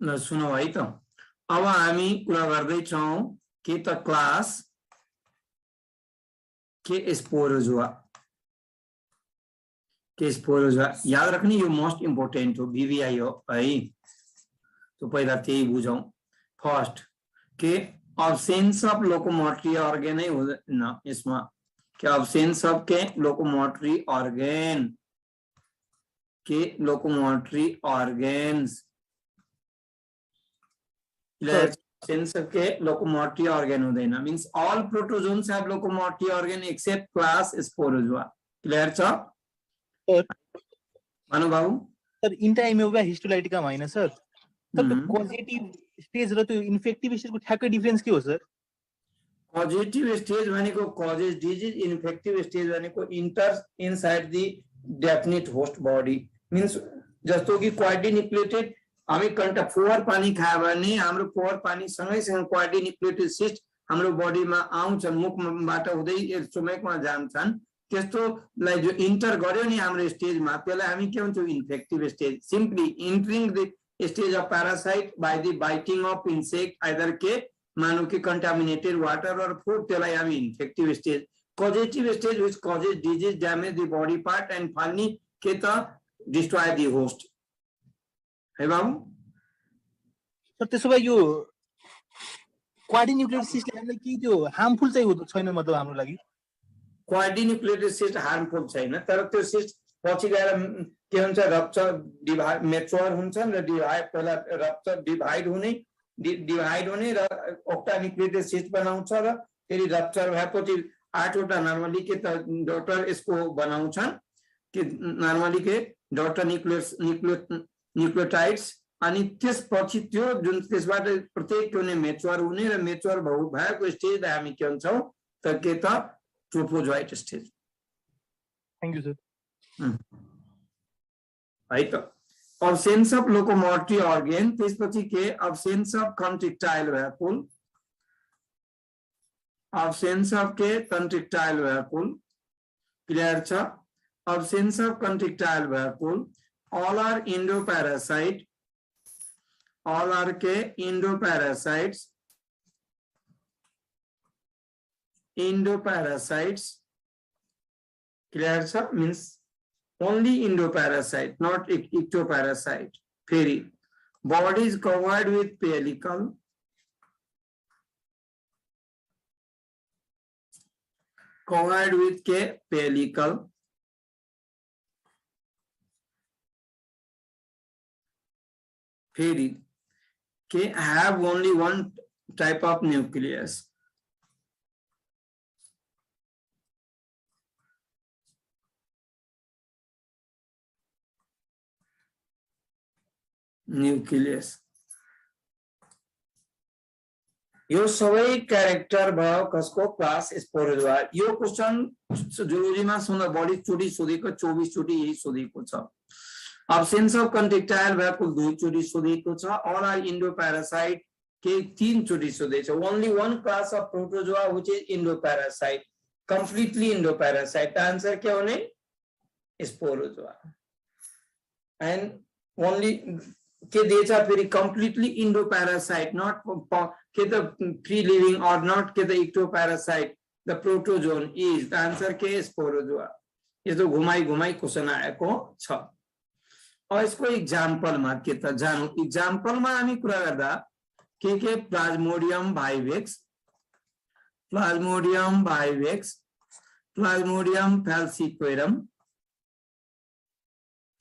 ल सुनौ है त अब हामी कुरा गर्दैछौँ के त क्लास के स्पोरोजोआ याद राख्ने यो मोस्ट इम्पोर्टेन्ट हो बीबीआई हो है तो पहिला त्यही बुझौं फर्स्ट के अब्सेन्स अफ लोकोमोटरी अर्गन नै हुँदैन यसमा के अब्सेन्स अफ के लोकोमोटरी अर्गन के लोकोमोटरी अर्गन्स absence of के locomotory organ हुँदैन means all protozoans have locomotory organ except class Sporozoa. Clear छ? Sir. मानु बाबु? सर इन्टाइमेबा हिस्टोलाइटिका हैन सर. तर त्यो पजिटिभ स्टेज र त्यो इन्फेक्टिभ स्टेजको ठ्याक्कै डिफरेन्स के हो सर? पजिटिभ स्टेज भनेको कजेस डिजिज, इन्फेक्टिभ स्टेज भनेको enter inside the definite host body means जस्तो कि क्वाड्रिन्युक्लिएटेड हामी कन्टा फोहोर पानी खायो भने हाम्रो फोहोर पानी सँगैसँग क्वाड्रिन्युक्लिएटेड सिस्ट हाम्रो बडीमा आउँछन् मुखबाट हुँदै स्टोमकमा जान्छन् त्यस्तोलाई जो इन्टर गर्यो नि हाम्रो स्टेजमा त्यसलाई हामी के भन्छौँ infective stage simply entering the stage of parasite by the biting of insect either के मानौ कि कन्टामिनेटेड वाटर और फूड त्यसलाई हामी infective stage causative stage which causes disease damage the body part and finally के त डिस्ट्रोय द होस्ट है बाबु सर त्यसो भए यो क्वाड्रिन्युक्लिएटेड सिस्टमले के त्यो हार्मफुल चाहिँ छैन मतलब हाम्रो लागि क्वाड्रिन्युक्लिएटेड सिस्ट हार्मफुल छैन तर त्यो सिस्ट पछि गएर के हुन्छ रप्चर डिभाइड मेच्योर हुन्छन् र डिभाइड पहिला रप्चर डिभाइड हुने र ओक्टान्युक्लिएटेड सिस्ट बनाउँछ र फेरि रप्चर भएपछि 8 वटा नर्मली के त डॉटर यसको बनाउँछन् कि नर्मली के डॉटर न्यूक्लियोटाइड्स अनि त्यसपछि त्यो जुन त्यसबाट प्रत्येक हुने मेच्योर हुने र मेच्योर भएको स्टेजलाई हामी के भन्छौँ त के त ट्रोपोजोइट स्टेज थ्यांक यू सर है त अब्सेन्स अफ लोकोमोटरी अर्गन त्यसपछि के absence of कन्ट्रिक्टाइल vacuum absence of के कन्ट्रिक्टाइल भ्याकुल क्लियर छ absence of contractile vacuole all are endoparasite all are के endoparasites clear छ means only endoparasite not ectoparasite फेरि body is covered with pellicle के pellicle फेरि के have only one type of nucleus यो सबै क्यारेक्टर भयो कसको क्लास स्पोरोजोआ यो क्वेशन जुलोजीमा सुन्दा बढी चोटी सोधेको 24 चोटी यही सोधेको छ Absence of contractile vacuole 2 चोटी सोधेको छ all are endoparasite के 3 चोटी सोधेको छ only one class of protozoa which is endoparasite completely endoparasite answer के होने sporozoa and only के दिएछ फेरि completely endoparasite not के त free living or not के त ectoparasite the protozoan is the answer के sporozoa यस्तो घुमाई क्वेशन आएको छ और इसको एग्जाम्पल मा के त जानु एग्जाम्पल मा हामी कुरा गर्दा के Plasmodium vivax Plasmodium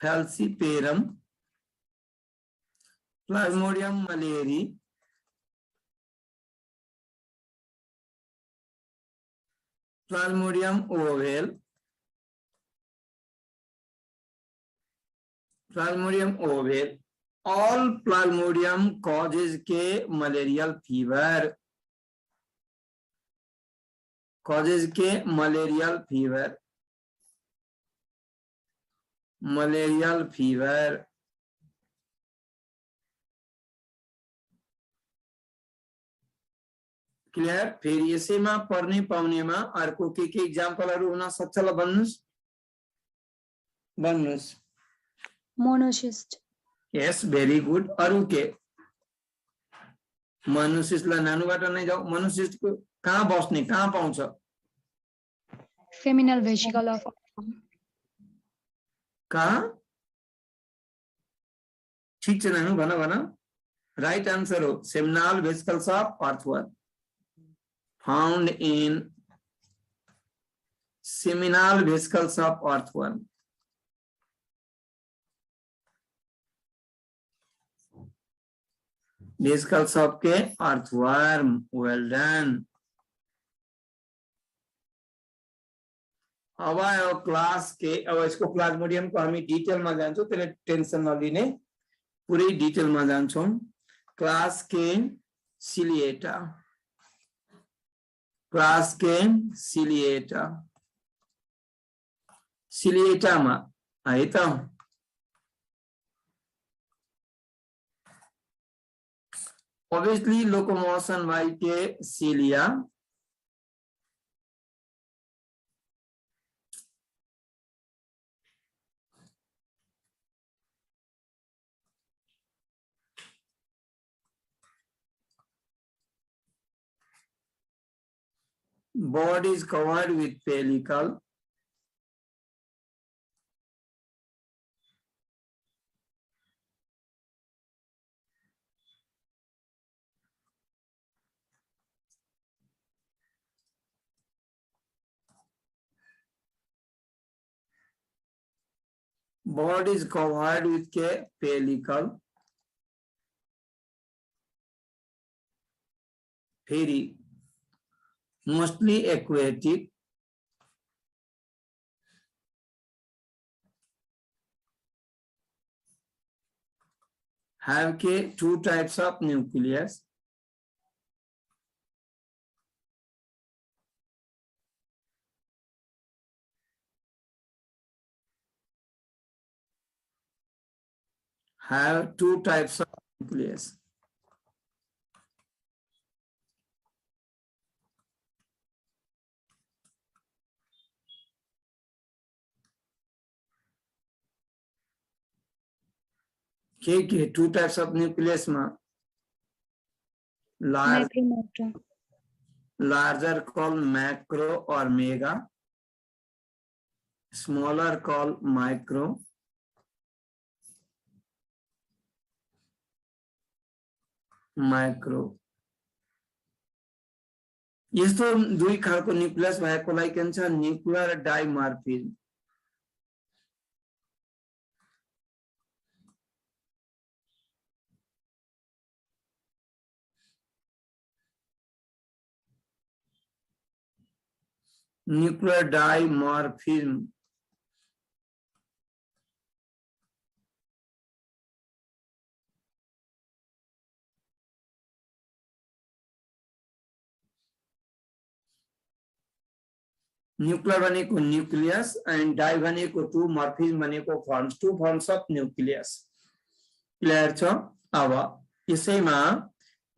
falciparum Plasmodium malariae Plasmodium ovale Plasmodium ovale all Plasmodium causes के malarial fever क्लियर फेरि यसैमा पढ्ने पाउनेमा अर्को के एक्जाम्पलहरु हुन सक्छ ल भन्नुस् मोनोसिस्ट yes very good अरु के मनुशिष्टलाई नानुबाट नै जाऊ मनुशिष्टको कहाँ बस्ने कहाँ पाउँछ फेमिनल भेसिकल अफ कहाँ ठीक छ नानु भन भन राइट आन्सर हो seminal vesicles of earthworm found in seminal vesicles of earthworm. Vesicles of के earthworm. Well done. अब आयो क्लास के अब इसको प्लाज्मोडियम को हामी डिटेल में जान्छौं त्यसले टेन्सन नलिने पुरै डिटेल में जान्छौं क्लास के सिलिएटा सिलिएटा में है त obviously locomotion by के cilia body is covered with pellicle. Body is covered with pellicle. Very mostly aquatic. Have two types of nucleus. Have two types of nucleus. के two types of nucleus में larger called macro or mega, smaller called micro. Micro. यस्तो दुई खालको nucleus भएकोलाई के भन्छ nuclear dimorphism nuclear dimorphism nuclear बनेको nucleus and di बनेको टू मर्फिज्म बनेको forms two forms of nucleus clear छ अब यसैमा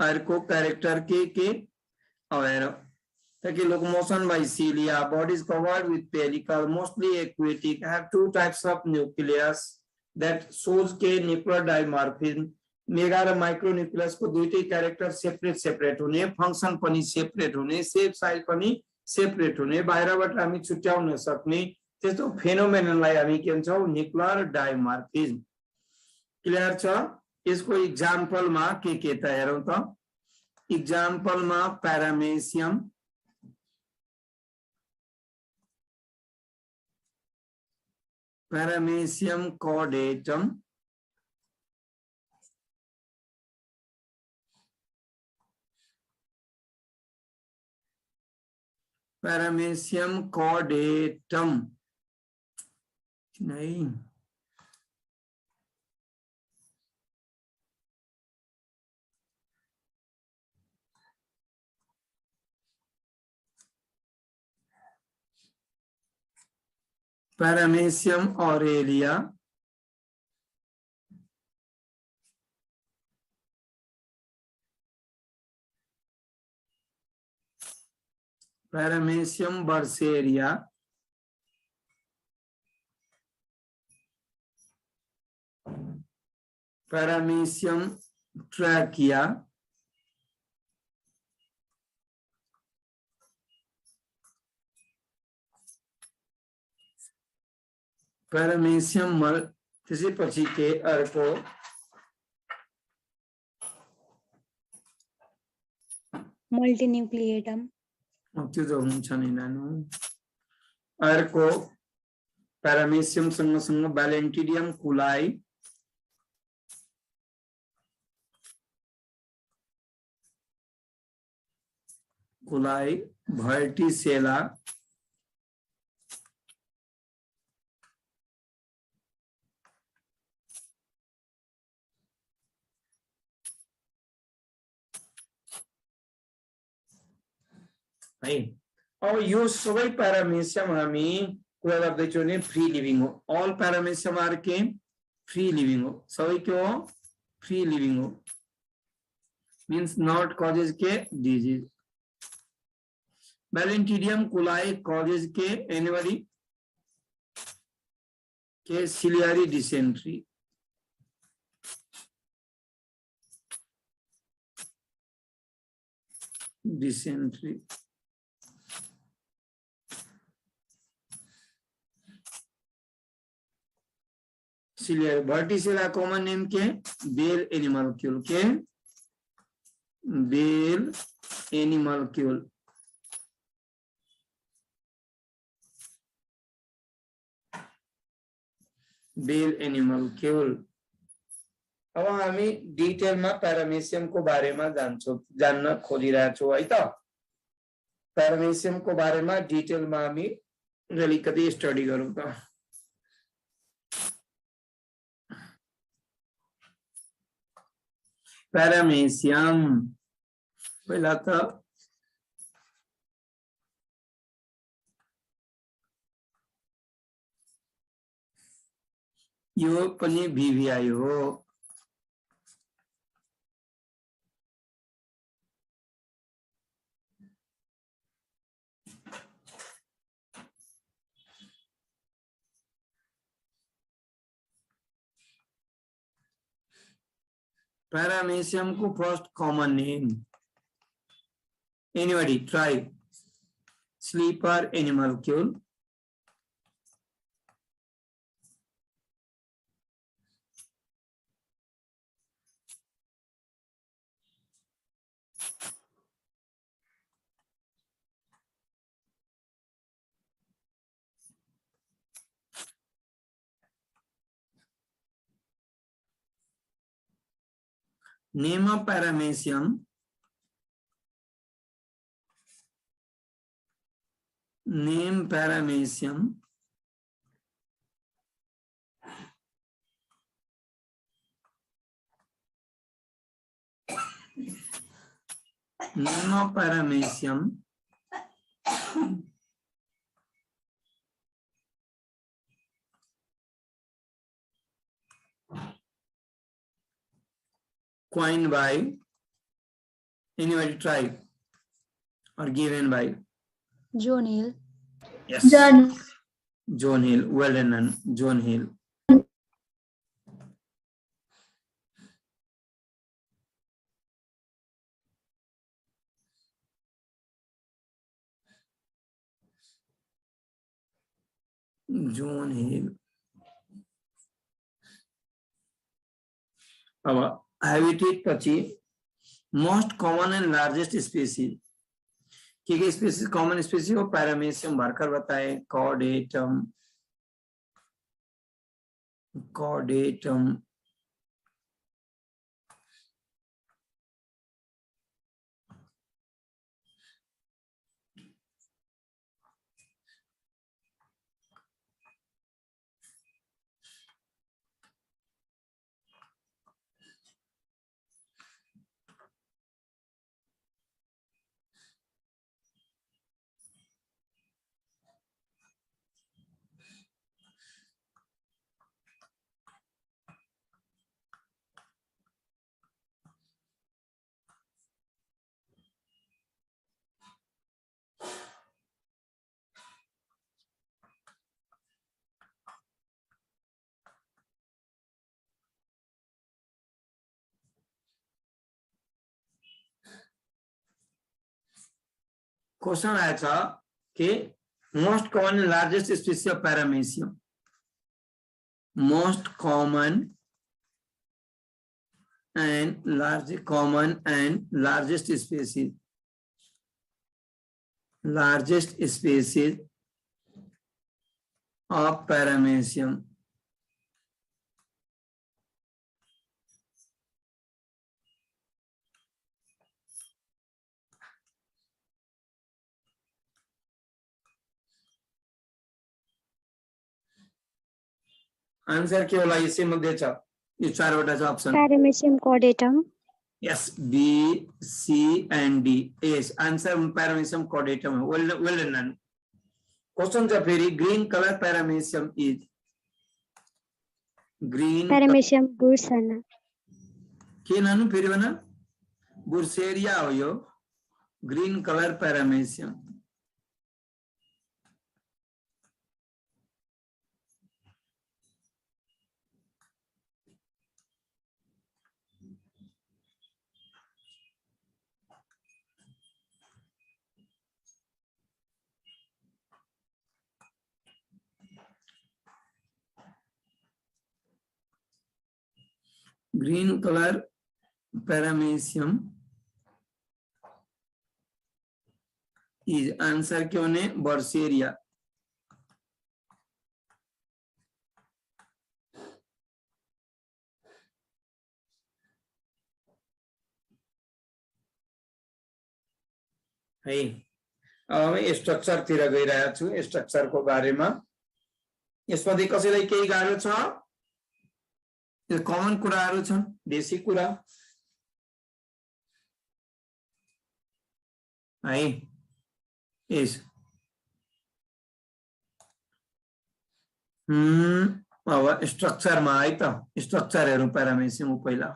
अर्को क्यारेक्टर के अब हेर ताकि locomotion by cilia body is covered with pellicle mostly aquatic have two types of nucleus that shows के न्यूक्लियर डाइमर्फिज्म मेगा र माइक्रो न्यूक्लियस को दुईटै क्यारेक्टर सेपरेट हुने फंक्शन पनि सेपरेट हुने शेप साइज पनि सेपरेट हुने बाहिरबाट हामी छुट्याउन सक्ने त्यस्तो फेनोमेननलाई हामी के भन्छौं न्यूक्लियर डाइमर्फिज्म क्लियर छ यसको एग्जाम्पल मा के त हेरौं त एग्जाम्पल मा पैरामेसियम कॉर्डेटम पैरामेसियम कॉर्डेटम नहीं Paramecium aurelia Paramecium bursaria Paramecium trachea Paramecium मल त्यसैपछि के अर्को मल्टिन्युक्लिएटम त्यो त हुन्छ नि नानु अर्को पैरामेसियम सँग भ्यालेन्टिडियम कुलाई भर्टिसेला है। अब यो सबै पैरामेसियम हामी कुरा गर्दैछौँ भने फ्री लिभिङ हो। अल पैरामेसियम आर के फ्री लिभिङ हो, सबै के हो फ्री लिभिङ हो, मीन्स नॉट कॉजेज के डिजीज। भ्यालेन्टिडियम कुलाई कॉजेज के एनिबडी के सिलियरी डिसेंट्री, सिलियर। वर्टिसेला कॉमन नेम के बेल एनिमलक्यूल के बेल एनिमलक्यूल। बेल एनिमलक्यूल। अब हामी डिटेलमा पैरामेसियमको बारेमा जान्न खोजिरहेछौँ है त। पैरामेसियमको बारेमा डिटेलमा हामी अलिकति स्टडी गरौँ त। पैरामेसियम पहिला त यो पनि VVI हो। पैरामेसियम को first common name anybody try slipper animalcule. Name of paramecium, name paramecium, name of paramecium, coined by anybody, try or given by John Hill. yes John Hill, well done John Hill। John Hill। अब habitat पछि most common and largest species के species common species हो paramecium भर्खर बताए कॉर्डेटम question आएछ कि most common and largest species of paramecium most common and largest species. Largest species of Paramecium. Answer के होला इसे मध्ये छ यो चारवटा option Paramecium chordatum. yes B C and D yes answer Paramecium chordatum well done question cha फेरि green color Paramecium is green Paramecium bursana. के नानु फेरि भन बुर्सेरिया हो यो green color Paramecium green color Paramecium is answer क्यों ने बर्सेरिया है अब स्ट्रक्चर तिर गइरहेको छु स्ट्रक्चर को बारेमा यसमध्ये कसैलाई केही गाह्रो छ यो कमन कुराहरु छन् बेसिक कुरा है यस अब स्ट्रक्चरमा है त स्ट्रक्चरहरु Paramecium पहिला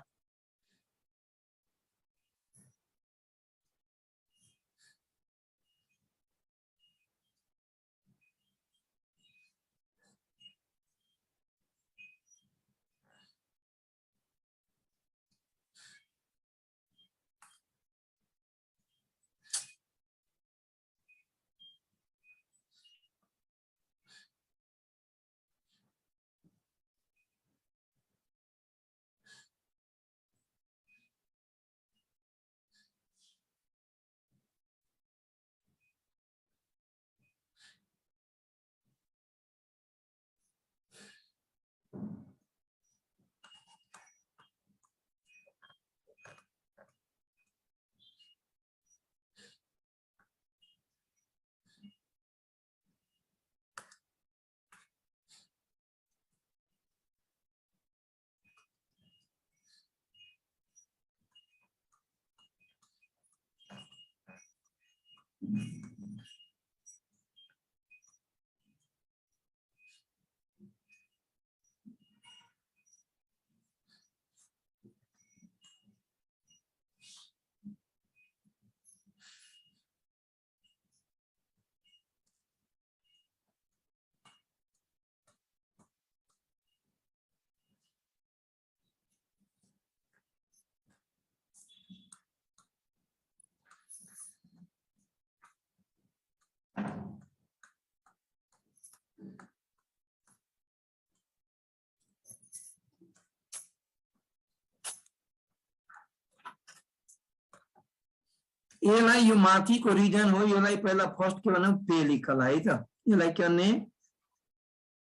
यसलाई यो माथिको रिजन हो यसलाई पहिला फर्स्ट के भनौं पेलिकल है त यसलाई के भन्ने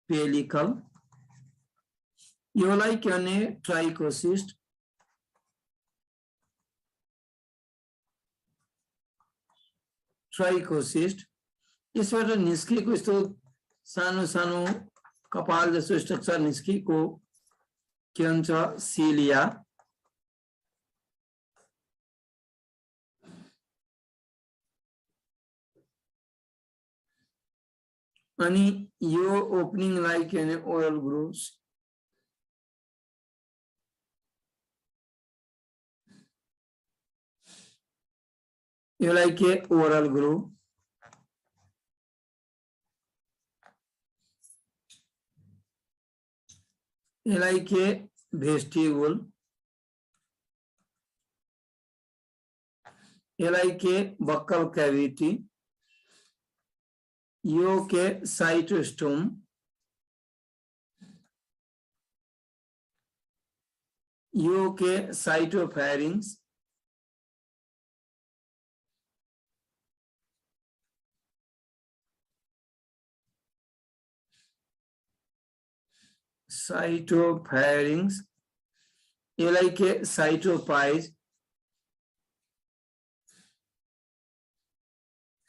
पेलिकल यसलाई के भन्ने ट्राइकोसिस्ट यसबाट निस्केको यस्तो सानो सानो कपाल जस्तो स्ट्रक्चर निस्केको के भन्छ सिलिया अनि यो ओपनिङ लाई के भने ओरल ग्रूव्स यसलाई के ओरल ग्रूव यसलाई के भेस्टिबुल यसलाई के बक्कल कैविटी यो के साइटोस्टोम यो के साइटोफेरिंग्स, साइटोफेरिंग्स, यसलाई के साइटोपाइज,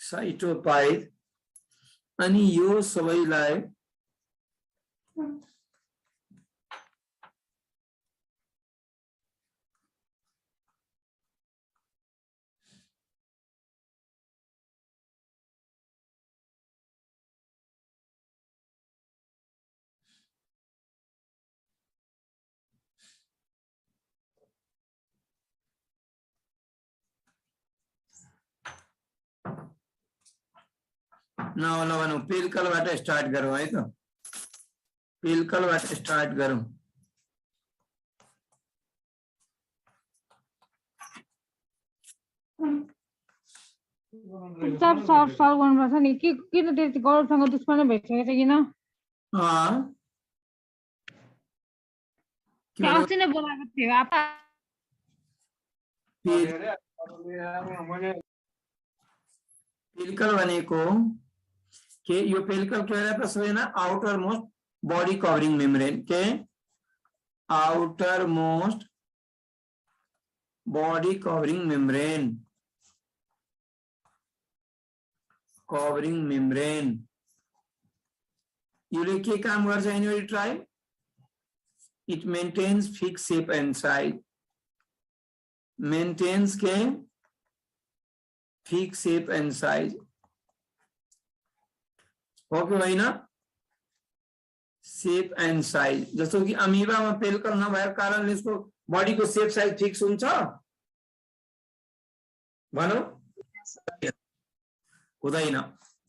साइटोपाइज, अनि यो सबैलाई नौ पेलिकलबाट स्टार्ट गरौँ है त, पेलिकलबाट स्टार्ट गरौँ। सब सल्भ गर्नुपर्छ नि के त त्यति गौरवसँग दुश्मनै भइसकेको छ किन अस्ति नै बोलाएको थियो आपा पेलिकल भनेको के यो पेलिकल के रहता सबैजना outer most body covering membrane के outer most body covering membrane यसले के काम गर्छ anybody try it maintains fix shape and size maintains के फिक्स शेप एंड साइज हो कि होइन शेप एंड साइज जस्तो कि अमीबा में पेलिकल नभएको कारणले यसको बॉडी को शेप साइज फिक्स हुन्छ भनौं हुँदैन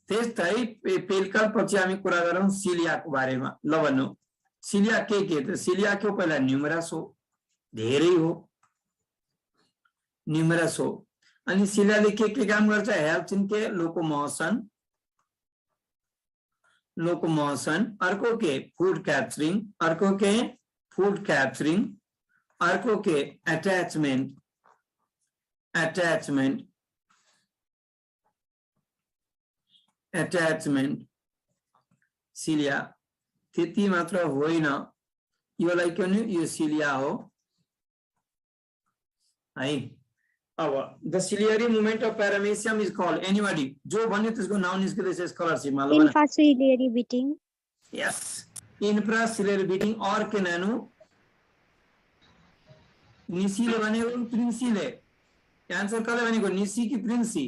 त्यस्तै पेलिकल पछि हामी कुरा गरौँ सिलियाको बारेमा ल भन्नु सिलिया के त सिलिया को पहिला न्यूमरस हो धेरै हो न्यूमरस हो अनि सिलियाले के काम गर्छ हेल्प्स इन के लोकोमोशन अर्को के फूड कैप्चरिंग अर्को के फूड कैप्चरिंग अर्को के अटैचमेंट सिलिया त्यति मात्र होइन योलाई के नि यो सिलिया हो है अब the ciliary movement of paramecium is called anybody जो भन्यो त्यसको नाउँ निस्किदैछ स्कलरशिपमा ल इन्फ्रासिलियरी बीटिंग यस इन्फ्रासिलियरी बीटिंग और के नानु निसीले भनेको प्रिन्सीले आन्सर कसले भनेको निसी कि प्रिन्सी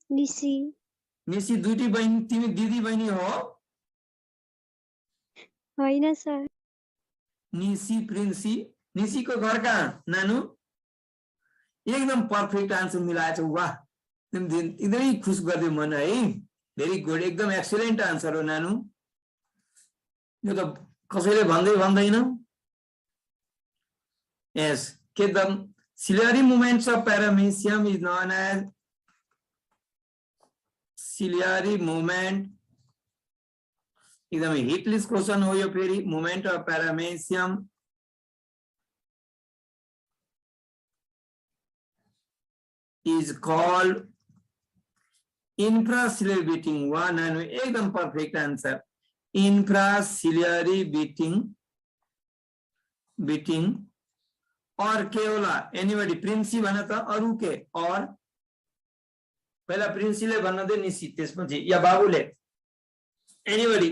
निसी दुईटी बहिनी तिमी दिदी बहिनी हो होइन सर निसी प्रिन्सी निसी को घर कहाँ नानु एकदम पर्फेक्ट आंसर मिलाएछ वाह एकदमै खुश गर्दै मन है भेरी गुड एकदम एक्सिलेंट आंसर हो नानु यो त कसैले भन्दैन यस के the ciliary movements of paramecium is known as ciliary movement एकदम हिट लिस्ट क्वेश्चन हो यो फेरि movement of paramecium is called infraciliary beating one and एकदम perfect answer infraciliary beating और के होला anybody प्रिन्सी भन त अरु के और पहिला प्रिन्सीले भन्न दे निसी त्यसपछि या बाबुले anybody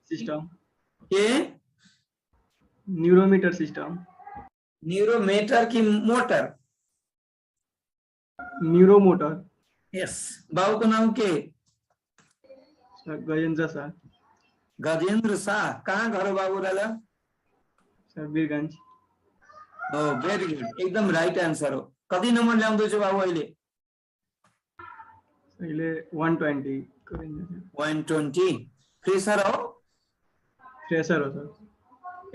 सिस्टम के न्यूरोमीटर सिस्टम न्यूरोमीटर की मोटर न्यूरोमोटर यस बाबू को नाम के गजेंद्र शाह कहाँ घर हो बाबू दादा सर वीरगंज ओ वेरी गुड एकदम राइट आंसर हो कति नंबर ल्याउँदैछ बाबू अहिले 120 फ्रेशर हो सर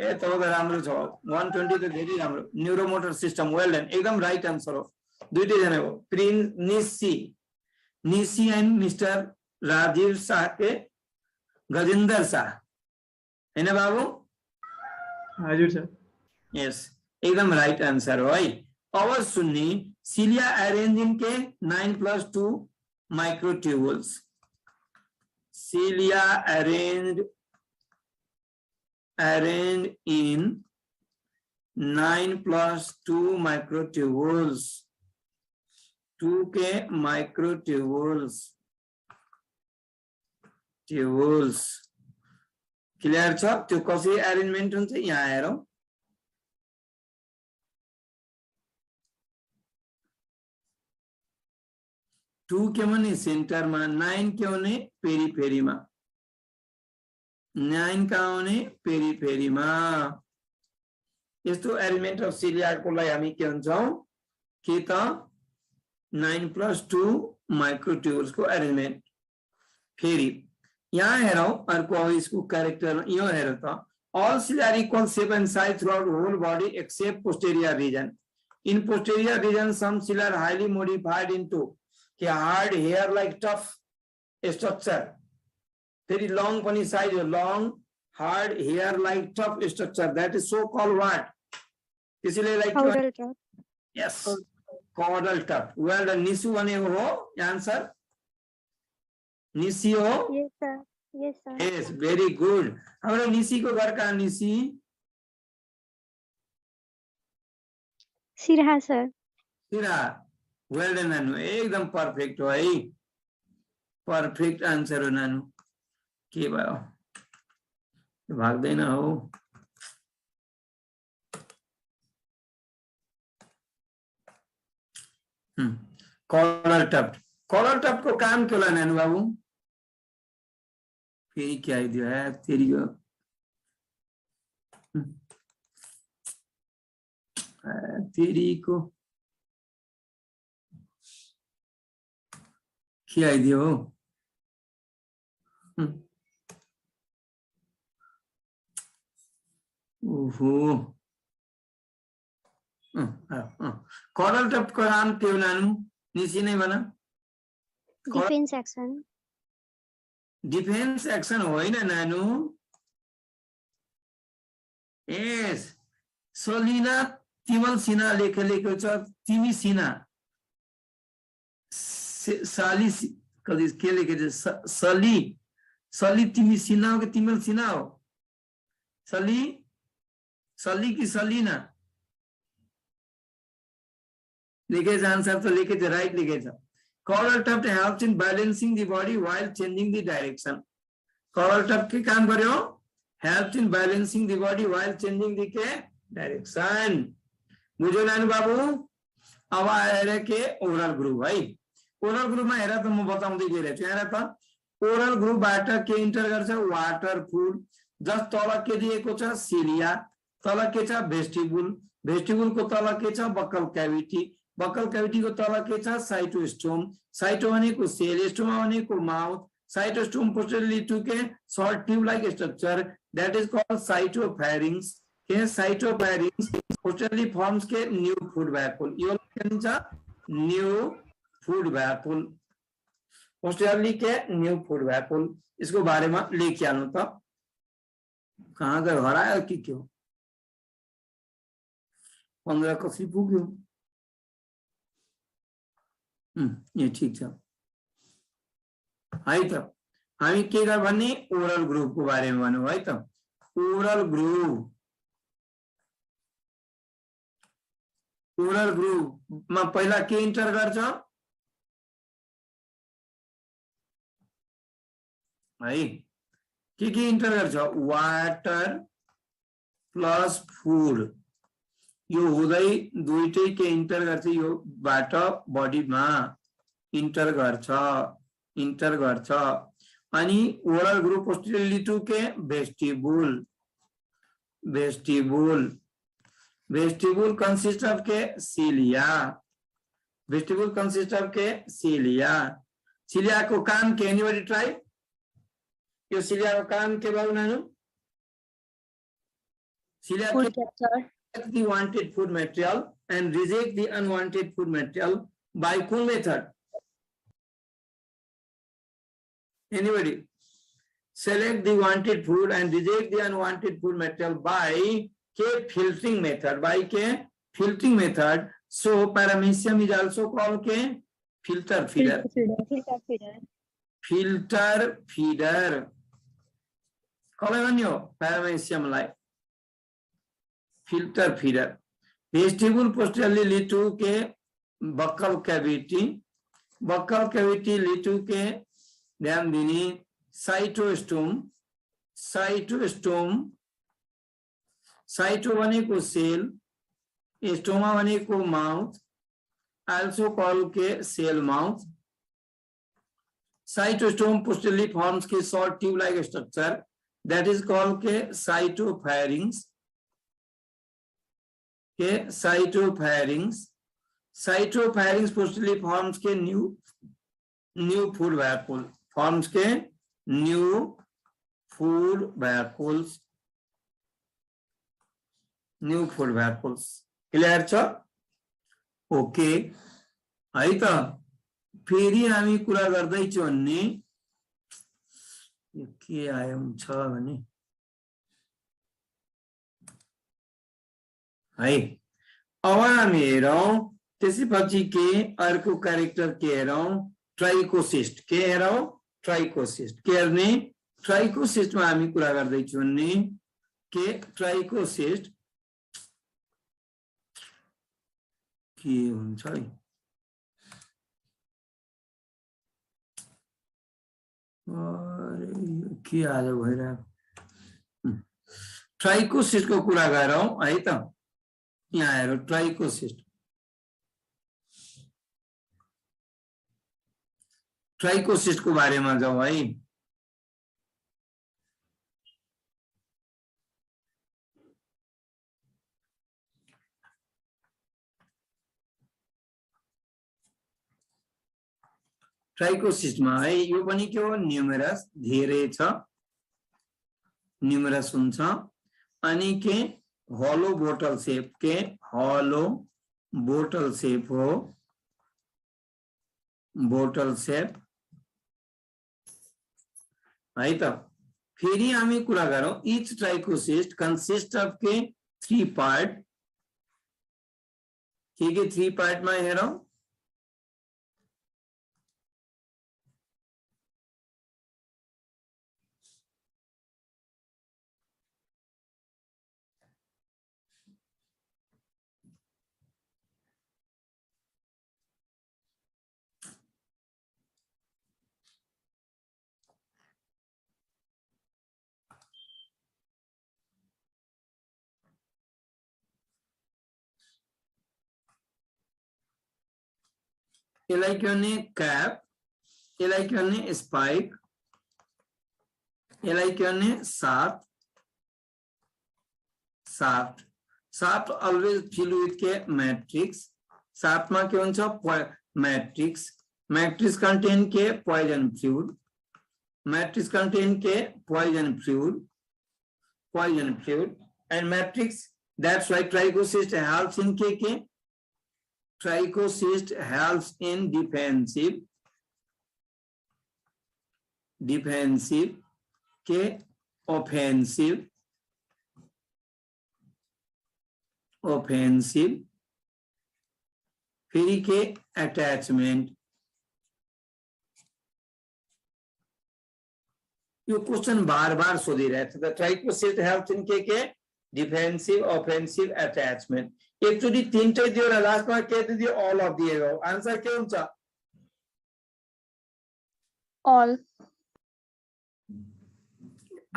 ए तो राम्रो छ 120 तो धेरै राम्रो न्यूरोमोटर सिस्टम वेल डन एकदम राइट आंसर हो दुईटै जना हो निसी एंड मिस्टर राजीव शाह के गजेंद्र शाह हैन बाबू हजुर सर यस एकदम राइट आंसर हो है। अब सुन्ने सिलिया अरेन्ज इन के 9+2 microtubules. Cilia arrange in 9+2 microtubules. 2 के माइक्रोट्यूबुल्स क्लियर छ? त्यो कसरी अरेन्जमेन्ट हुन्छ यहाँ हेरौं। 2 के भने सेन्टरमा, 9 के भने पेरिफेरीमा। 9 कहाँ हुने? पेरिफेरीमा। यस्तो एलिमेन्ट अफ सिलियाको लागि हामी के भन्छौं कि त 9+2 माइक्रोट्यूबुल्स को अरेन्जमेन्ट। फेरि यहाँ हेरौं अर्को अब इसको क्यारेक्टर यो हेर त। All cilia are equal shape and size throughout whole body except posterior region. In posterior region, some cilia are highly modified into hard hair-like tough structure. Very long funny size, long hard hair-like tough structure. That is so called what? इसलिए like Caudal tuft. yes, caudal tuft. Well done. Nisu बने हो answer? निसी हो? Yes, sir. Yes, sir. Yes, very good. हमारे निसी को घर का निसी? Sirha, sir. सिरा। Well done नानु, एकदम परफेक्ट हो है। परफेक्ट आंसर हो नानु। के भयो? भाग्दैन हो। Collar tuft. कॉलर टफ्ट को काम क्यों लाना नानु बाबू? फेरि क्या आइदियो है तेरी को? तेरी को क्या आइदियो हो? ओहो। कॉलर टफ्ट को नाम क्यों नानु? निसी नहीं बना? Defense action. डिफेन्स एक्सन होइन नानु। यस सलिना तिमल सिन्हा लेखेको छ। तिमी सिन्हा साली कति के लेखेको छ? सली सली तिमी सिन्हा हो कि तिमल सिन्हा हो? सली सली कि सलिना लेखेछ आन्सर त लेखेछ right लेखेछ। Caudal tuft helps in balancing the body while changing the direction. Caudal tuft के काम गर्यो? Helps in balancing the body while changing the direction. बुझ्यो नानु बाबु? अब आएर के ओरल ग्रुप है। ओरल ग्रुपमा हेर त म बताउँदै गइरहेको छु। हेर त ओरल ग्रुपबाट के इन्टर गर्छ? Water food. जस तल के दिएको छ? सिलिया। तल के छ? भेस्टिबुल। भेस्टिबुलको तल के छ? Buckle cavity. बक्कल क्याभिटी को तल के छ? साइटोस्टोम। साइटो भनेको सेल, स्टोम भनेको माउथ। साइटोस्टोम पोस्टरली टु के short tube like structure that is called cytopharynx. के साइटोफैरिंग्स पोस्टरली फॉर्म्स के न्यू फूड वैक्यूल। यो भन्छ न्यू फूड वैक्यूल। पोस्टरली के न्यू फूड वैक्यूल। इसको बारे में लेके आनु त। कहाँ गयो? हरायो कि क्यों? 15 कसरी पुग्यो? ये ठीक छ है त। हामी के गर भन्ने? ओरल ग्रुप को बारे में भनौं है त। ओरल ग्रुप मा पहिला के इन्टर गर्छ है? के इन्टर गर्छ? Water plus food. यो हुँदै दुईटै के इन्टर गर्छ? यो बाट बडीमा इन्टर गर्छ। अनि ओरल ग्रुप पोस्टरली टु के भेस्टिबुल। भेस्टिबुल कंसिस्ट ऑफ के सिलिया। भेस्टिबुल कंसिस्ट ऑफ के सिलिया। सिलिया को काम के? Anybody try? यो सिलिया को काम के बाबु नानु? सिलिया के the wanted food material and reject the unwanted food material by कुन method? Anybody? Select the wanted food and reject the unwanted food material by के filtering method, by के filtering method, so paramecium is also called के filter feeder. Filter feeder. कौन बनियो paramecium लाई filter feeder. Vestibule posteriorly lead to के buccal cavity. Buccal cavity lead to के ध्यान दिनी cytostome. Cytostome. Cyto भनेको cell. Stoma भनेको mouth. Also called के cell mouth. Cytostome posteriorly forms के short tube-like structure. That is called के cytopharynx. के cytopharynx. Cytopharynx posteriorly forms के new food vacuole. Forms के new food vacuoles. New food vacuoles. Clear छ? Okay. है त फेरि हामी कुरा गर्दै छौं नि यो के आयो छ भने है अब हामी हेरौं त्यसैपछि के अर्को क्यारेक्टर के हेरौं ट्राइकोसिस्ट के हेरौं ट्राइकोसिस्ट के हेर्ने ट्राइकोसिस्टमा हामी कुरा गर्दै छौं नि के ट्राइकोसिस्ट के हुन्छ है के आज भइरहेको ट्राइकोसिस्ट को कुरा गरौं है त यहाँ हेरौं ट्राइकोसिस्ट ट्राइकोसिस्ट को बारेमा जाउँ है ट्राइकोसिस्टमा है यो पनि के हो न्यूमेरस धेरै छ न्यूमेरस हुन्छ अनि के होलो बोटल शेप के होलो बोटल शेप हो बोटल शेप है त फेरि हामी कुरा गरौं इच ट्राइकोसिस्ट कंसिस्ट अफ के 3 पार्ट के 3 पार्ट मा हेरौं यसलाई के भन्ने क्याप यसलाई के भन्ने स्पाइक यसलाई के भन्ने shaft shaft shaft always fill with के मैट्रिक्स शाफ्ट में के हुन्छ मैट्रिक्स मैट्रिक्स कंटेन के पॉइजन फ्लूइड मैट्रिक्स कंटेन के poison fluid and matrix that's why trichocyst helps in के trichocyst helps in defensive के offensive फिर के attachment यो क्वेश्चन बार-बार सोधिरहेको छ ट्राइकोसिस्ट हेल्प्स इन के डिफेन्सिभ अफेन्सिभ अट्याचमेन्ट एकचोटी तीनटै दियो र लास्टमा के दियो ऑल अफ दियो आन्सर के हुन्छ all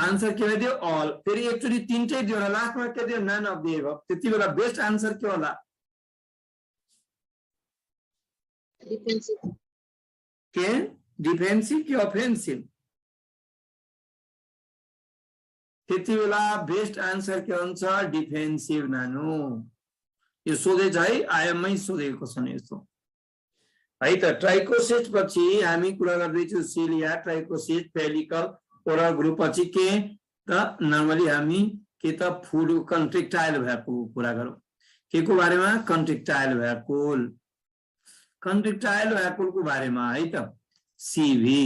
आन्सर के दियो ऑल फेरि एकचोटी तीनटै दियो र लास्टमा के दियो नन अफ दियो त्यतिबेला बेस्ट आन्सर के होला डिफेन्सिभ के डिफेन्सिभ कि अफेन्सिभ त्यतिबेला बेस्ट आन्सर के हुन्छ डिफेन्सिभ नानु यो सोधे चाहिँ आयाममै सोधेको छ नि यस्तो है त ट्राइकोसिस्ट पछि हामी कुरा गर्दै छौ cilia trichocyst pellicle oral group पछि के त नर्मली हामी के त फुड कन्ट्रेक्टाइल भएको कुरा गरौँ के को बारेमा कन्ट्रेक्टाइल भ्याकुल को बारेमा है त सीभी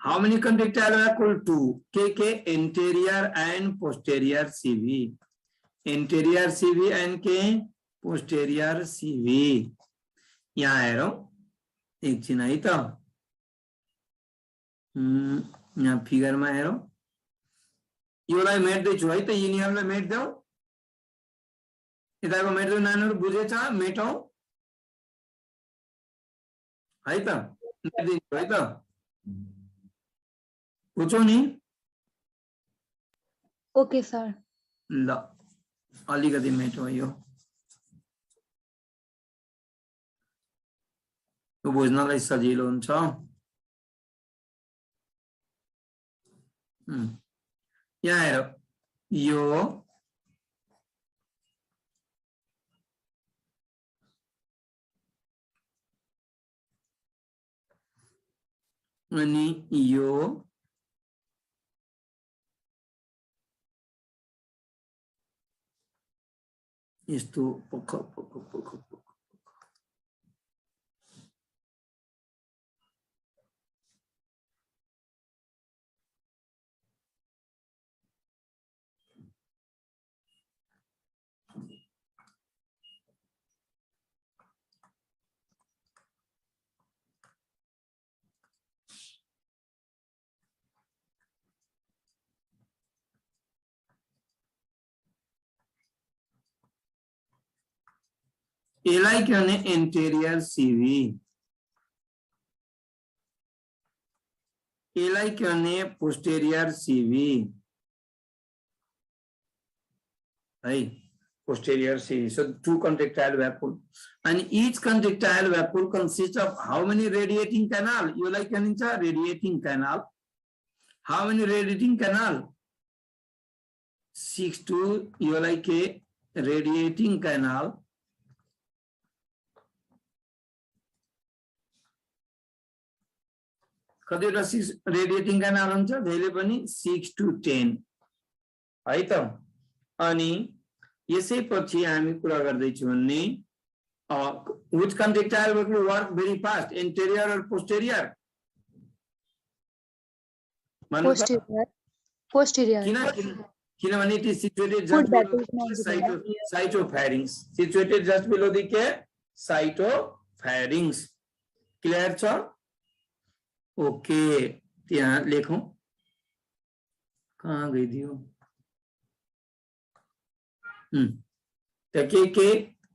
How many contractile vacuole? 2. K anterior and posterior CV. Interior CV and के पोस्टेरियर सिभी यहाँ हेरौं एकछिन है त यहाँ फिगरमा हेरौं योलाई मेट्दैछु है त यिनीहरूलाई मेट्देऊ यताको मेट्देऊ नानीहरू बुझेछ मेटौं है त मेट्दिन्छु है त बुझ्यौ नि ओके सर ल अलिकति मेटौं यो बुझ्नलाई सजिलो हुन्छ यहाँ हेरौं यो अनि यो यस्तो पख पख पख पख एलाई के भने एन्टेरियर सिभी एलाई के भने पोस्टेरियर सिभी है posterior CV. So two contractile vapule, and each contractile vapule consists of how many radiating canal? You like an radiating canal. How many radiating canal? 6 to you like a radiating canal. कतिवटा 6 radiating canal हुन्छ त्यसले पनि 6 to 10 है त अनि यसैपछि हामी कुरा गर्दै छौं भने which contractile will work very fast, anterior or posterior? Posterior. किनभने it is situated just below the cytopharynx, situated just below the cytopharynx. Clear छ? ओके त्यहाँ लेखौं कहाँ गइदियो के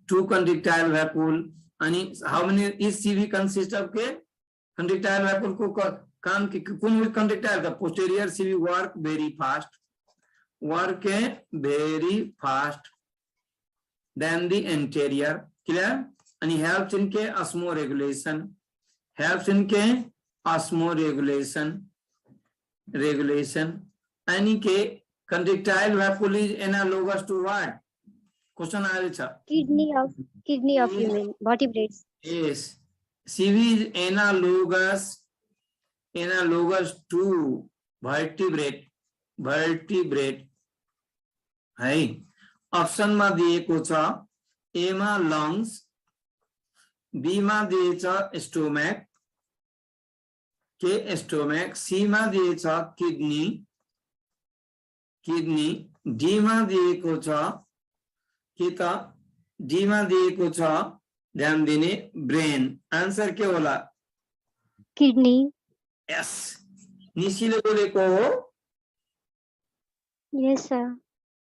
two contractile vapule अनि how many is CV consist of के contractile vapule को काम के कुन contractile का posterior CV work very fast than the anterior. Clear? And he helps in के osmoregulation, regulation. Any के contractile vapule is analogous to what? Question आएछ Kidney of human vertebrates. Yes, CV is analogous to vertebrate है. Option मा दिएको छ ए मा lungs, be मा दिएछ स्टोमक के स्टोमक, सी मा दिएछ किडनी, डी मा दिएको छ के त डी मा दिएको छ ध्यान दिने ब्रेन. आन्सर के होला? Kidney. यस, निशिले बोलेको हो. Yes, sir.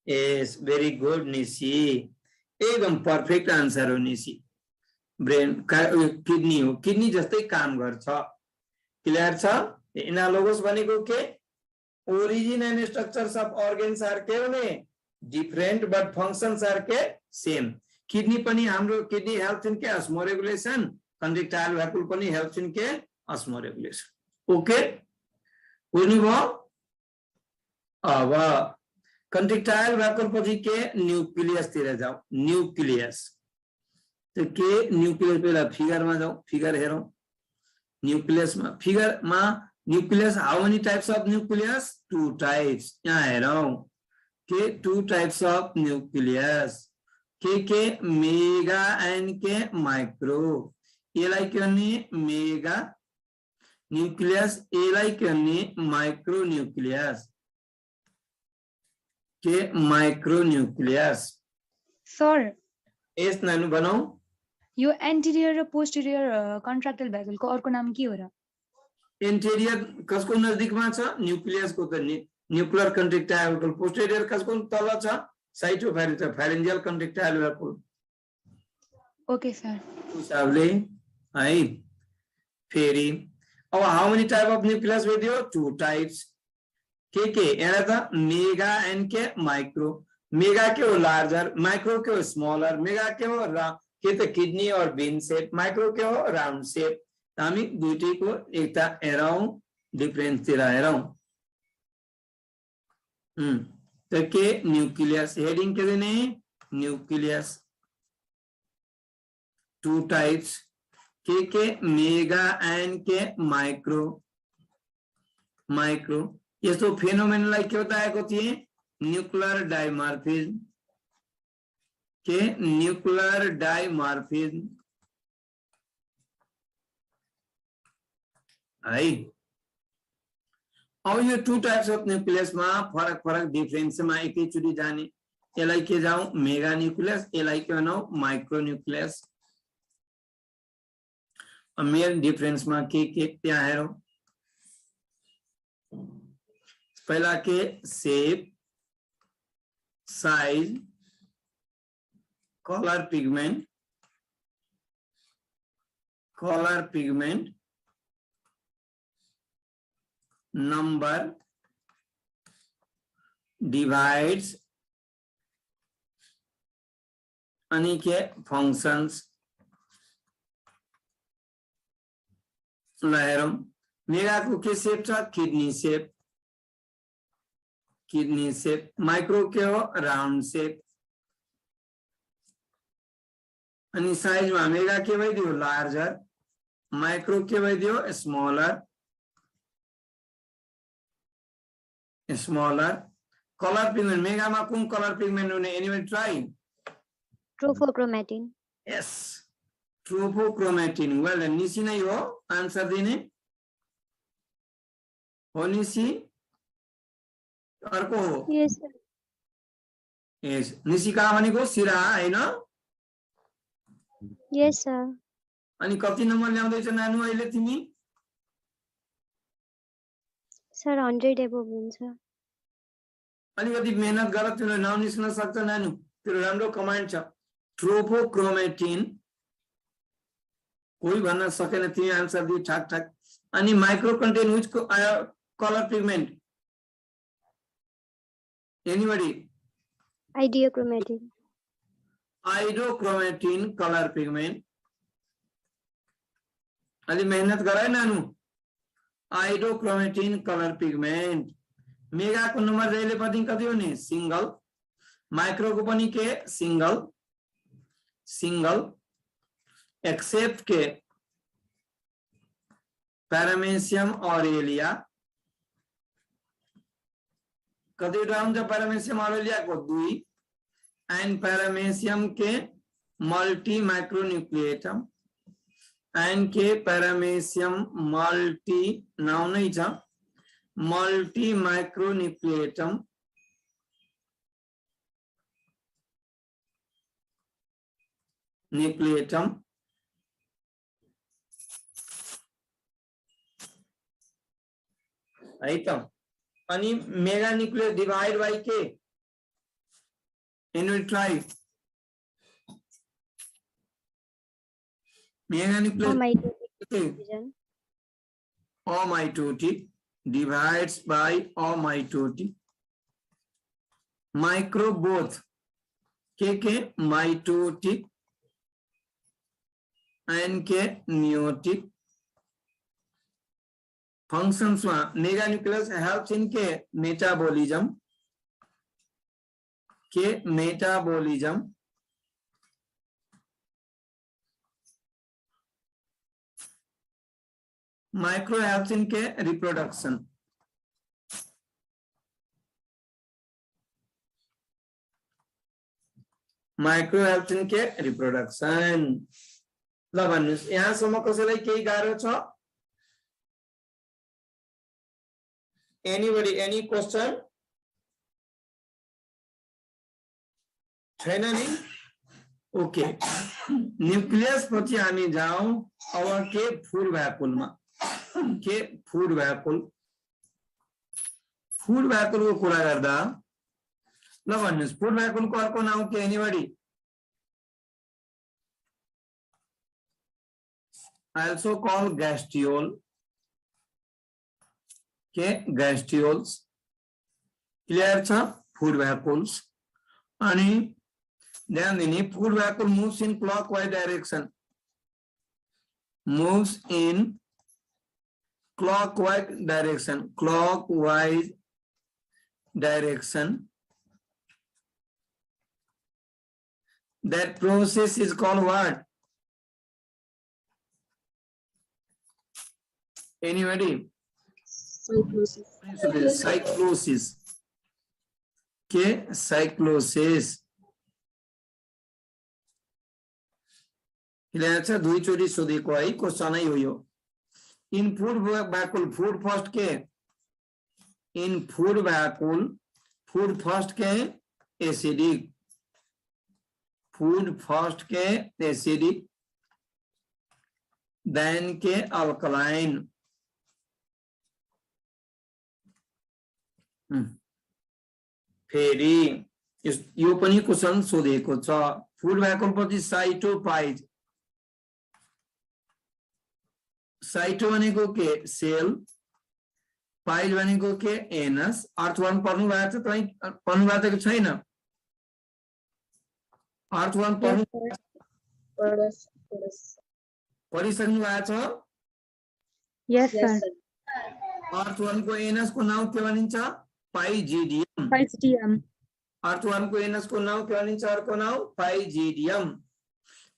Yes, very good, Nishi. एकदम पर्फेक्ट आन्सर हो निशी. ब्रेन किडनी हो, किडनी जस्तै काम गर्छ. क्लियर छ? एनालोगस भनेको के? Origin and structures of organs are के हुने डिफरेंट बट फंक्शन्स आर के सेम. किडनी पनि हाम्रो किडनी हेल्प्स इन के अस्मोरेगुलेसन, कन्ट्रैक्टाइल भ्याकुल पनि हेल्प्स इन के अस्मोरेगुलेसन. ओके, बुझ्नुभयो? अब कन्ट्रैक्टाइल भ्याकुल पछि के न्यूक्लियस तिर जाऊ. न्यूक्लियस तो के न्यूक्लियस पहिला फिगर में जाऊ, फिगर हेरौं. न्यूक्लियस में फिगर में nucleus how many types of nucleus? 2 types. यहाँ हेरौं के 2 टाइप्स ऑफ न्यूक्लियस के मेगा एंड के माइक्रो. एलाई के भन्ने मेगा न्यूक्लियस, एलाई के भन्ने माइक्रो न्यूक्लियस. के माइक्रोन्यूक्लियस सर यस नानु बनाऊ यो एन्टिरियर र पोस्टेरियर कन्ट्राक्टाइल भेसलको अर्को नाम के हो र? इंटीरियर कसको नजदीकमा छ न्यूक्लियसको त न्यूक्लियर कन्ट्राक्टाइल पोस्टेरियर कसको तल छ फाइरिन्जियल कन्ट्राक्टाइल ओके सर हिसाबले है फेरि अब how many type of nucleus भेट्यो 2 टाइप्स के हेर त मेगा एन्ड के माइक्रो मेगा के हो लार्जर माइक्रो के हो स्मॉलर मेगा के हो के त किडनी और बीन शेप माइक्रो के हो राउंड शेप हामी दुईटैको एकता हेरौं डिफरेन्स तिर हेरौं त के न्यूक्लियस हेडिङ के दिने न्यूक्लियस 2 टाइप्स के मेगा एन्ड के माइक्रो माइक्रो यस्तो फेनोमेनलाई के बताएको थिए न्यूक्लियर डाइमर्फिज्म के न्यूक्लियर डाइमर्फिज्म है अब यो 2 टाइप्स अफ न्यूक्लियस मा फरक फरक डिफरेन्स मा एकैचोटी जाने यसलाई के जाऊ मेगा न्यूक्लियस यसलाई के भनौ माइक्रो न्यूक्लियस मेन डिफरेन्स मा के त्यहाँ हेरौं पहला के shape size colour pigment number divides अनि के functions लहरम मेगा को के शेप छ किडनी शेप माइक्रो के हो राउंड शेप अनि साइज में मेगा के भइदियो लार्जर माइक्रो के भइदियो स्मॉलर कलर पिगमेंट मेगा में कुन कलर पिगमेंट हुने एनीबडी ट्राई ट्रोफोक्रोमेटिन यस ट्रोफोक्रोमेटिन वेल निसी नै हो आन्सर दिने हो निसी अर्को हो यस सर यस निसी कहाँ भनेको सिराहा हैन यस सर अनि कति नम्बर ल्याउँदैछ नानु अहिले तिमी सर 100 एबोभ हुन्छ अलिकति मेहनत गर तिमीले नाम निस्कन सक्छ नानु त्यो राम्रो कमान्ड छ ट्रोफोक्रोमेटिन कोही भन्न सकेन तिमी आन्सर दि ठक ठक अनि micro contain which colour pigment anybody idiochromatin colour pigment अलि मेहनत गराए नानु आइडियोक्रोमेटिन कलर पिगमेंट मेगा को नंबर जहिले पनि कति हुने सिंगल माइक्रो को पनि के सिंगल एक्सेप्ट के पैरामेसियम ऑरेलिया कतिवटा हुन्छ पैरामेसियम ऑरेलिया को 2 एंड पैरामेसियम के मल्टी माइक्रोन्यूक्लिएटम एंड के पैरामेसियम मल्टी नाउ नै छ मल्टी माइक्रोन्यूक्लिएटम है त अनि मेगा न्यूक्लियस डिवाइड बाई के इन ट्राई mega nucleus omitotic divides by omitotic micro both के mitotic and के meiotic functions में मेगा न्यूक्लियस helps in के metabolism माइक्रो हेल्प्स इन के रिप्रोडक्शन ल भन्नुस् यहाँसम्म कसैलाई केही गाह्रो छ एनीबडी एनी क्वेश्चन छैन नि ओके न्यूक्लियस पछि हामी जाउँ अब के फुड भ्याकुलमा के फुड भ्याकुल को कुरा गर्दा ल भन्नुस् फुड भ्याकुलको अर्को नाम के एनीबडी also called gastriole के gastrioles क्लियर छ फुड भ्याकुल्स अनि ध्यान दिने food vacuum moves in clockwise direction clockwise direction that process is called what anybody cyclosis के cyclosis क्लियर दुईचोटि सोधेको है क्वेशन नै हो यो in food vacuum food first के in food vacuum food first के एसिडिक फूड फर्स्ट के acidic then के अल्कलाइन फेरि यो पनि क्वेशन सोधेको छ फूड भ्याकुल पछि साइटोपाइज साइटो भनेको के सेल पाइल भनेको के एनस अर्थ 1 पढ्नु भएको छ तपाई पढ्नु भएको छैन अर्थ 1 पढ्नु पढिसक्नु भएको छ यस सर अर्थ 1 को एनस को नाम के भनिन्छ पाइजिडियम अर्थ 1 को एनस को नाम के भनिन्छ अर्को नाम पाइजिडियम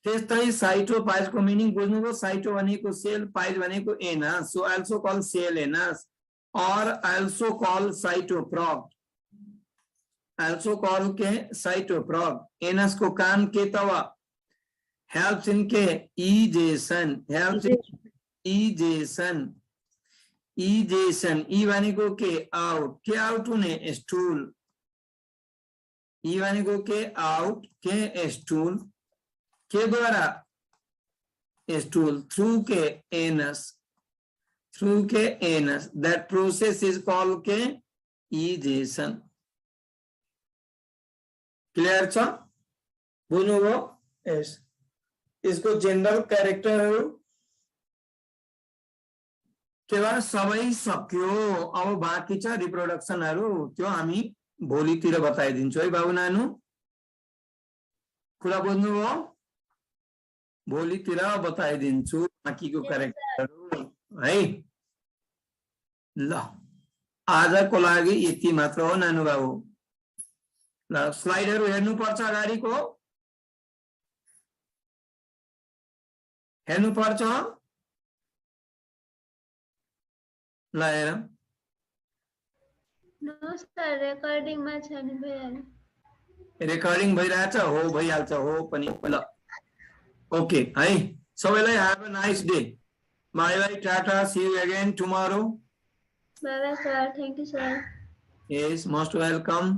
त्यस्तै साइटोपाइज को मिनिङ बुझ्नुभयो साइटो भनेको सेल पाइज भनेको anus so also call sell anus और आल्सो कॉल साइटोप्रोग आल्सो कॉल के साइटोप्रोग एनस को काम के तब हेल्प्स इन के इजेशन हेल्प्स इजेशन इजेशन ई भनेको के आउट हुने स्टूल ई भनेको के आउट के स्टूल के द्वारा स्टूल थ्रू के anus that process is called के इजेशन क्लियर छ बुझ्नुभयो यस इसको जनरल क्यारेक्टरहरु के भएर सबै सक्यो अब बाँकी छ रिप्रोडक्सनहरु त्यो हामी भोलितिर बताइदिन्छु है बाबु नानु कुरा बुझ्नुभयो भोलितिर बताइदिन्छु बाँकीको क्यारेक्टरहरु है ल आजको लागि यति मात्र हो नानु बाबु ल स्लाइडहरु हेर्नु पर्छ अगाडिको हेर्नु पर्छ ल हेर नो सर रेकर्डिङमा छ नि भइहाल्यो रेकर्डिङ भइरहेछ हो भइहाल्छ हो पनि ल ओके है सबैलाई have a nice day bye bye tata see you again tomorrow bye bye sir thank you sir yes most welcome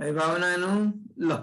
है भावना ल